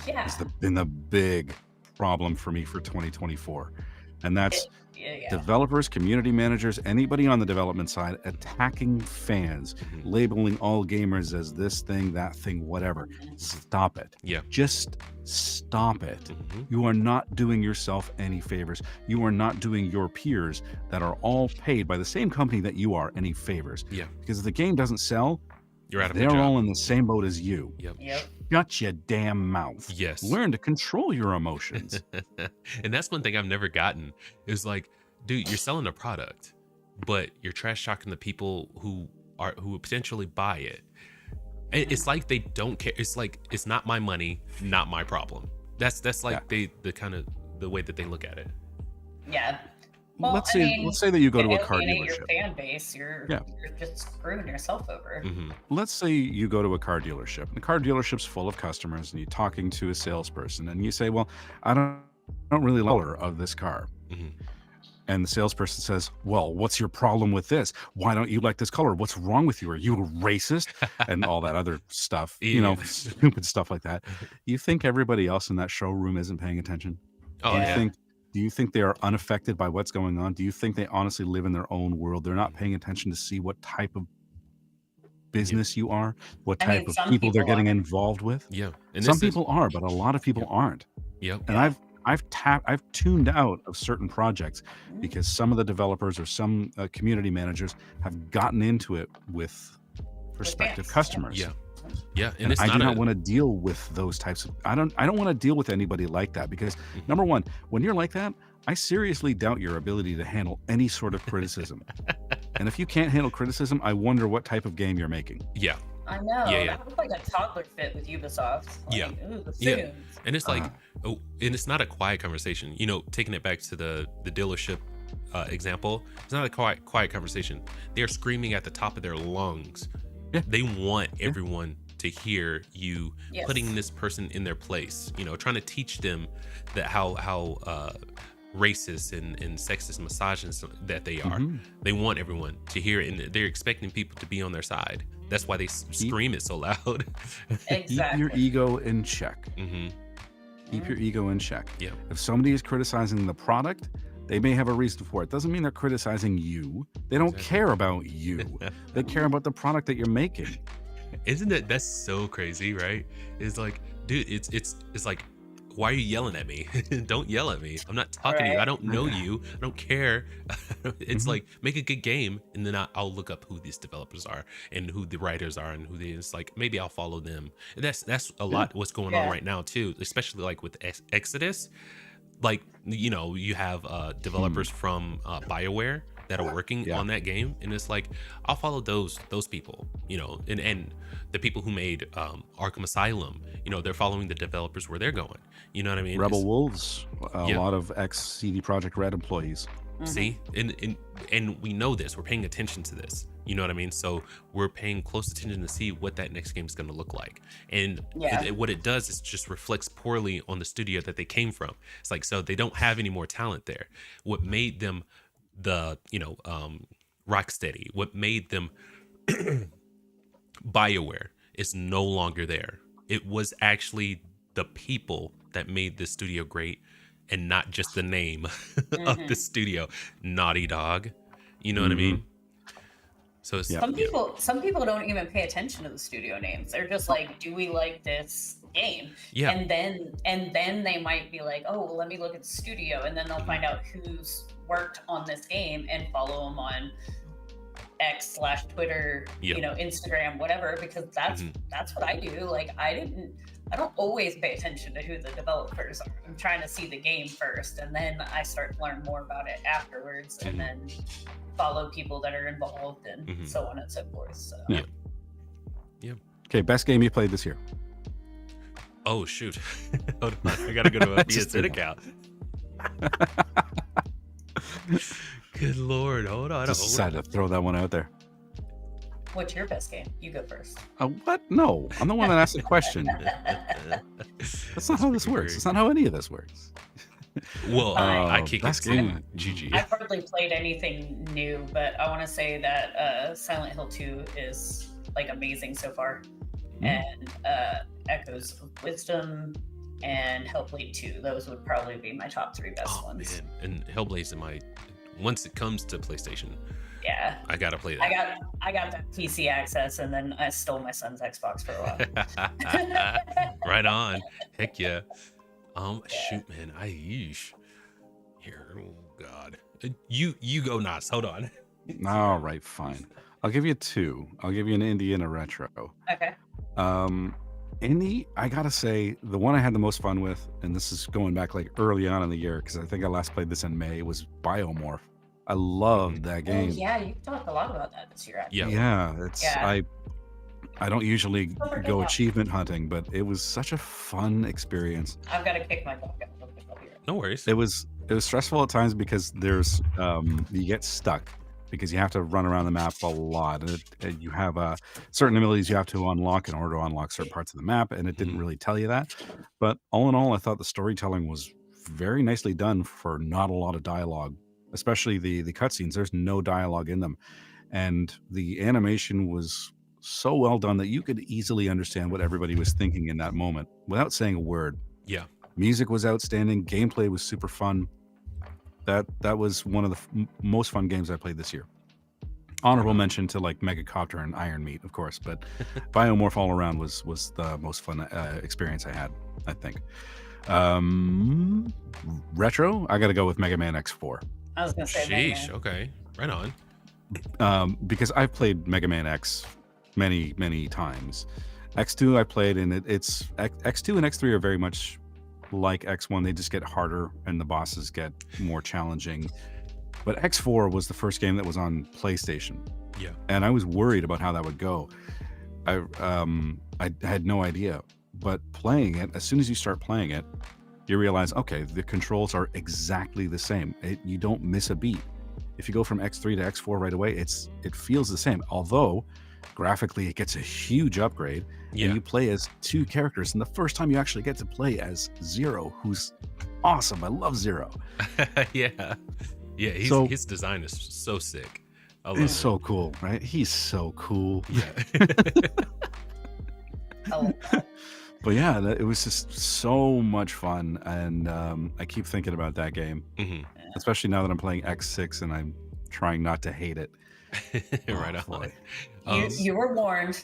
Yeah. has been the big problem for me for 2024. And that's Yeah. developers, community managers, anybody on the development side attacking fans, labeling all gamers as this thing, that thing, whatever. Stop it. Yeah. Just stop it. You are not doing yourself any favors. You are not doing your peers that are all paid by the same company that you are any favors. Yeah. Because if the game doesn't sell, You're out of they're a job. all in the same boat as you. Yep. Shut your damn mouth. Yes. Learn to control your emotions. And that's one thing I've never gotten is like, dude, you're selling a product, but you're trash talking the people who would potentially buy it. It's like they don't care. It's like, it's not my money, not my problem. That's like the kind of the way that they look at it. Yeah. Well, let's say that you go to a car alienate dealership. your fan base, you're just screwing yourself over. Let's say you go to a car dealership, and the car dealership's full of customers, and you're talking to a salesperson, and you say, "Well, I don't really like the color of this car." And the salesperson says, "Well, what's your problem with this? Why don't you like this color? What's wrong with you? Are you a racist?" And all that other stuff, you know, stupid stuff like that. You think everybody else in that showroom isn't paying attention? Oh, yeah. Do you think they are unaffected by what's going on? Do you think they honestly live in their own world? They're not paying attention to see what type of business you are, what type of people they're getting involved with? Yeah. And some people are, but a lot of people aren't. Yep. And I've tuned out of certain projects because some of the developers or some community managers have gotten into it with prospective customers. Yeah. And it's I do not want to deal with those types of I don't want to deal with anybody like that because number one, when you're like that, I seriously doubt your ability to handle any sort of criticism. And if you can't handle criticism, I wonder what type of game you're making. Yeah. I know. Yeah. That was like a toddler fit with Ubisoft. Like, ooh, the Yeah. Sims. And it's like, and it's not a quiet conversation. You know, taking it back to the dealership example, it's not a quiet conversation. They're screaming at the top of their lungs. Yeah. They want everyone to hear you Yes. putting this person in their place. You know, trying to teach them that how racist and sexist, misogynist that they are. They want everyone to hear it, and they're expecting people to be on their side. That's why they scream it so loud. Exactly. Keep your ego in check. Keep your ego in check. Yeah. If somebody is criticizing the product, they may have a reason for it. Doesn't mean they're criticizing you. They don't care about you. They care about the product that you're making. Isn't that's so crazy, right? It's like, dude, it's like, why are you yelling at me? Don't yell at me. I'm not talking to you. I don't know you. I don't care. It's like, make a good game, and then I'll look up who these developers are and who the writers are and who they. It's like, maybe I'll follow them. And that's a lot what's going on right now too, especially like with Exodus. Like, you know, you have developers from BioWare that are working on that game, and it's like, I'll follow those people, you know, and the people who made Arkham Asylum, you know, they're following the developers where they're going. You know what I mean? Rebel Wolves, a lot of ex-CD Projekt Red employees. See, and we know this. We're paying attention to this. You know what I mean? So we're paying close attention to see what that next game is going to look like. And what it does is just reflects poorly on the studio that they came from. It's like, so they don't have any more talent there. What made them Rocksteady, what made them BioWare is no longer there. It was actually the people that made this studio great, and not just the name of the studio, Naughty Dog. You know what I mean? So it's, some people don't even pay attention to the studio names. They're just like, do we like this game? Yeah. And then they might be like, oh, well, let me look at the studio, and then they'll find out who's worked on this game and follow them on X/Twitter, you know, Instagram, whatever, because that's what I do. Like, I don't always pay attention to who the developers are. I'm trying to see the game first, and then I start to learn more about it afterwards, and then follow people that are involved, and so on and so forth. So Okay, best game you played this year? Oh shoot! Hold on, I gotta go to a PSN account. Good lord, hold on. Just decided to throw that one out there. what's your best game? You go first. What? No, I'm the one that asked the question. That's not how this works. It's not how any of this works. Well, I kick best game. GG. I've hardly played anything new, but I want to say that Silent Hill 2 is like amazing so far. and Echoes of Wisdom, and Hellblade 2. Those would probably be my top 3 best ones. Man. And Hellblade's in my, once it comes to PlayStation, Yeah. I gotta play that. I got that PC access, and then I stole my son's Xbox for a while. Right on. Heck yeah. Shoot, man. Yeesh. Here, oh God. You go, Nas. Hold on. All right, fine. I'll give you 2. I'll give you an indie and a retro. Okay. Indie, I gotta say, the one I had the most fun with, and this is going back like early on in the year, because I think I last played this in May, was Biomorph. I loved that game. Oh, yeah, you talked a lot about that this year, actually. Yeah. Yeah, I don't usually go achievement hunting, but it was such a fun experience. I've got to kick my dog out. No worries. It was stressful at times because there's you get stuck because you have to run around the map a lot, and you have certain abilities you have to unlock in order to unlock certain parts of the map, and it didn't really tell you that. But all in all, I thought the storytelling was very nicely done for not a lot of dialogue, especially the cutscenes. There's no dialogue in them, and the animation was so well done that you could easily understand what everybody was thinking in that moment without saying a word. Yeah. Music was outstanding. Gameplay was super fun. That was one of the most fun games I played this year. Honorable mention to like Megacopter and Iron Meat, of course, but Biomorph all around was the most fun experience I had, I think. Retro, I got to go with Mega Man X4. I was going to say Sheesh. Okay. Right on. Because I've played Mega Man X many times. X2 I played, and it's X2 and X3 are very much like X1. They just get harder and the bosses get more challenging. But X4 was the first game that was on PlayStation. Yeah. And I was worried about how that would go. I had no idea. But playing it, as soon as you start playing it, you realize, okay, the controls are exactly the same. You don't miss a beat. If you go from X3 to X4 right away, it feels the same. Although graphically it gets a huge upgrade. Yeah. And you play as 2 characters, and the first time you actually get to play as Zero, who's awesome. I love Zero. Yeah. His design is so sick. He's so cool, right? He's so cool. Yeah. But yeah, it was just so much fun, and I keep thinking about that game, especially now that I'm playing X6 and I'm trying not to hate it. Right boy. on. You were warned.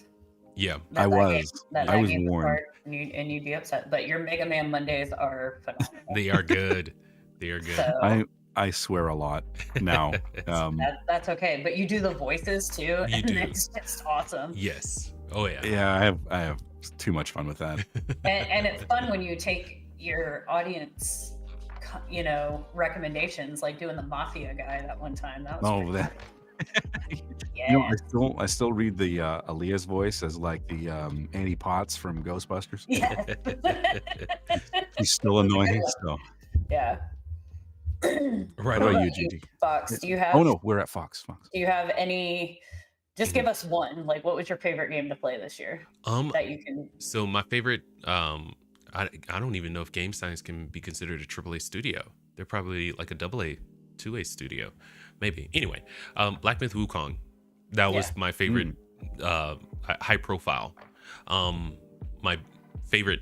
Yeah. I was warned. Hard, and you'd be upset. But your Mega Man Mondays are phenomenal. They are good. So, I swear a lot now. that's okay. But you do the voices too, You and do. it's just awesome. Yes. Oh yeah. Yeah, I have too much fun with that. And it's fun when you take your audience, recommendations, like doing the Mafia guy that one time. That was pretty that. yeah. You know, I still read the Aaliyah's voice as like the Annie Potts from Ghostbusters. Yeah. She's still annoying. So. Yeah. Right What on. about you, Gigi? Fox, do you have? Oh no, we're at Fox. Do you have any? Just give us one. Like, what was your favorite game to play this year? That you can. So my favorite, I don't even know if Game Science can be considered a AAA studio. They're probably like a AA, 2A studio, maybe. Anyway, Black Myth Wukong, that was my favorite, high profile. My favorite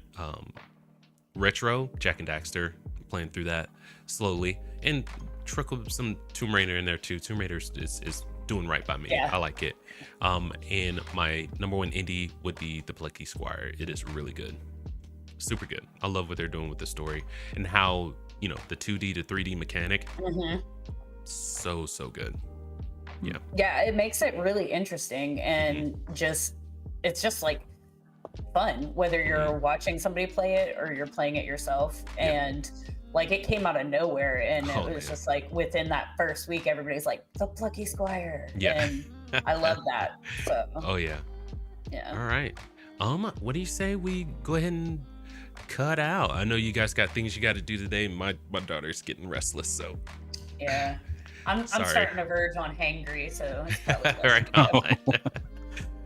retro, Jack and Daxter, playing through that slowly, and trickle some Tomb Raider in there too. Tomb Raider is doing right by me. Yeah. I like it. And my number one indie would be The Plucky Squire. It is really good. Super good. I love what they're doing with the story and how, the 2D to 3D mechanic. So good. Yeah. Yeah, it makes it really interesting and it's just like fun, whether you're watching somebody play it or you're playing it yourself. And like, it came out of nowhere, and it was just like within that first week, everybody's like, The Plucky Squire. Yeah. And I love that. So Oh yeah. yeah. All right. What do you say we go ahead and cut out? I know you guys got things you got to do today. My daughter's getting restless, so Yeah. I'm Sorry. starting to verge on hangry, so it's probably right on.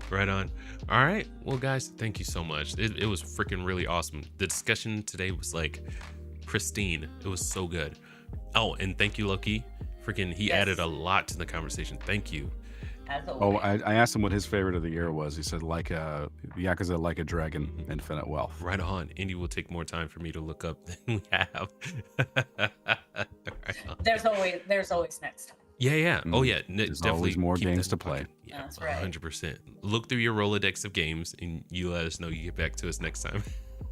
Right on. All right. Well, guys, thank you so much. It was freaking really awesome. The discussion today was like pristine. It was so good. Oh, and thank you, Loki. Freaking, he added a lot to the conversation. Thank you. As Oh, always. I asked him what his favorite of the year was. He said Yakuza Like a Dragon, Infinite Wealth. Right on. Indy will take more time for me to look up than we have. Right on. There's always next time. Yeah. Oh yeah. There's Definitely always more keep games that in to play. pocket. Yeah, That's right. 100%. Look through your Rolodex of games and you let us know. You get back to us next time.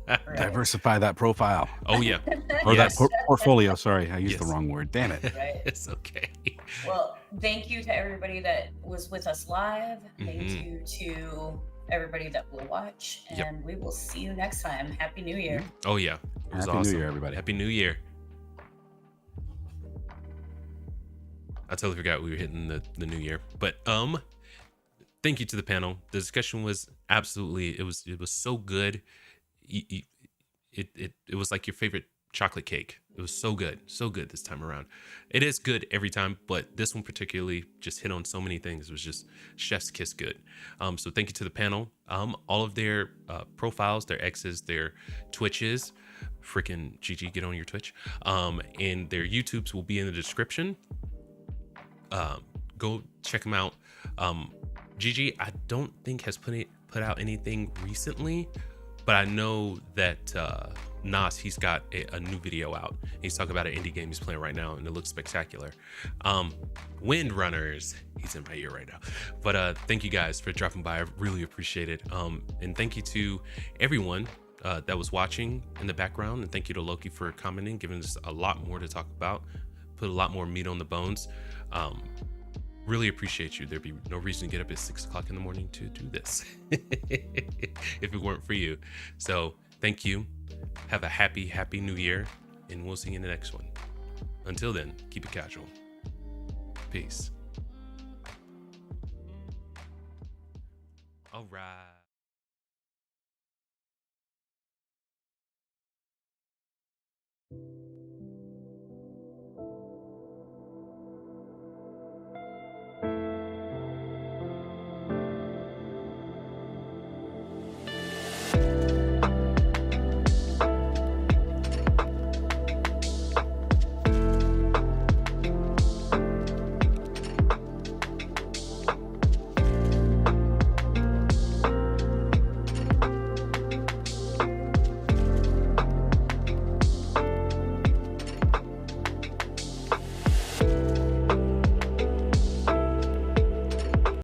Right. Diversify that profile. Oh yeah. Or Yes. that portfolio. Sorry, I used the Yes. wrong word. Damn it. Right. It's okay. Well, thank you to everybody that was with us live. Thank Mhm. you to everybody that will watch, and Yep. we will see you next time. Happy New Year. Oh yeah. It was Happy New awesome. Year, everybody. Happy New Year. I totally forgot we were hitting the new year. But thank you to the panel. The discussion was absolutely it was so good. It was like your favorite chocolate cake. It was so good this time around. It is good every time, but this one particularly just hit on so many things. It was just chef's kiss good. So thank you to the panel. All of their profiles, their X's, their Twitches, freaking GG, get on your Twitch. And their YouTubes will be in the description. Go check them out. GG, I don't think has put out anything recently, but I know that Nas, he's got a new video out. He's talking about an indie game he's playing right now, and it looks spectacular. Wind Runners, he's in my ear right now. But thank you guys for dropping by. I really appreciate it. And thank you to everyone that was watching in the background, and thank you to Loki for commenting, giving us a lot more to talk about, put a lot more meat on the bones. Really appreciate you. There'd be no reason to get up at 6 o'clock in the morning to do this if it weren't for you. So thank you. Have a happy new year, and we'll see you in the next one. Until then, keep it casual. Peace. All right.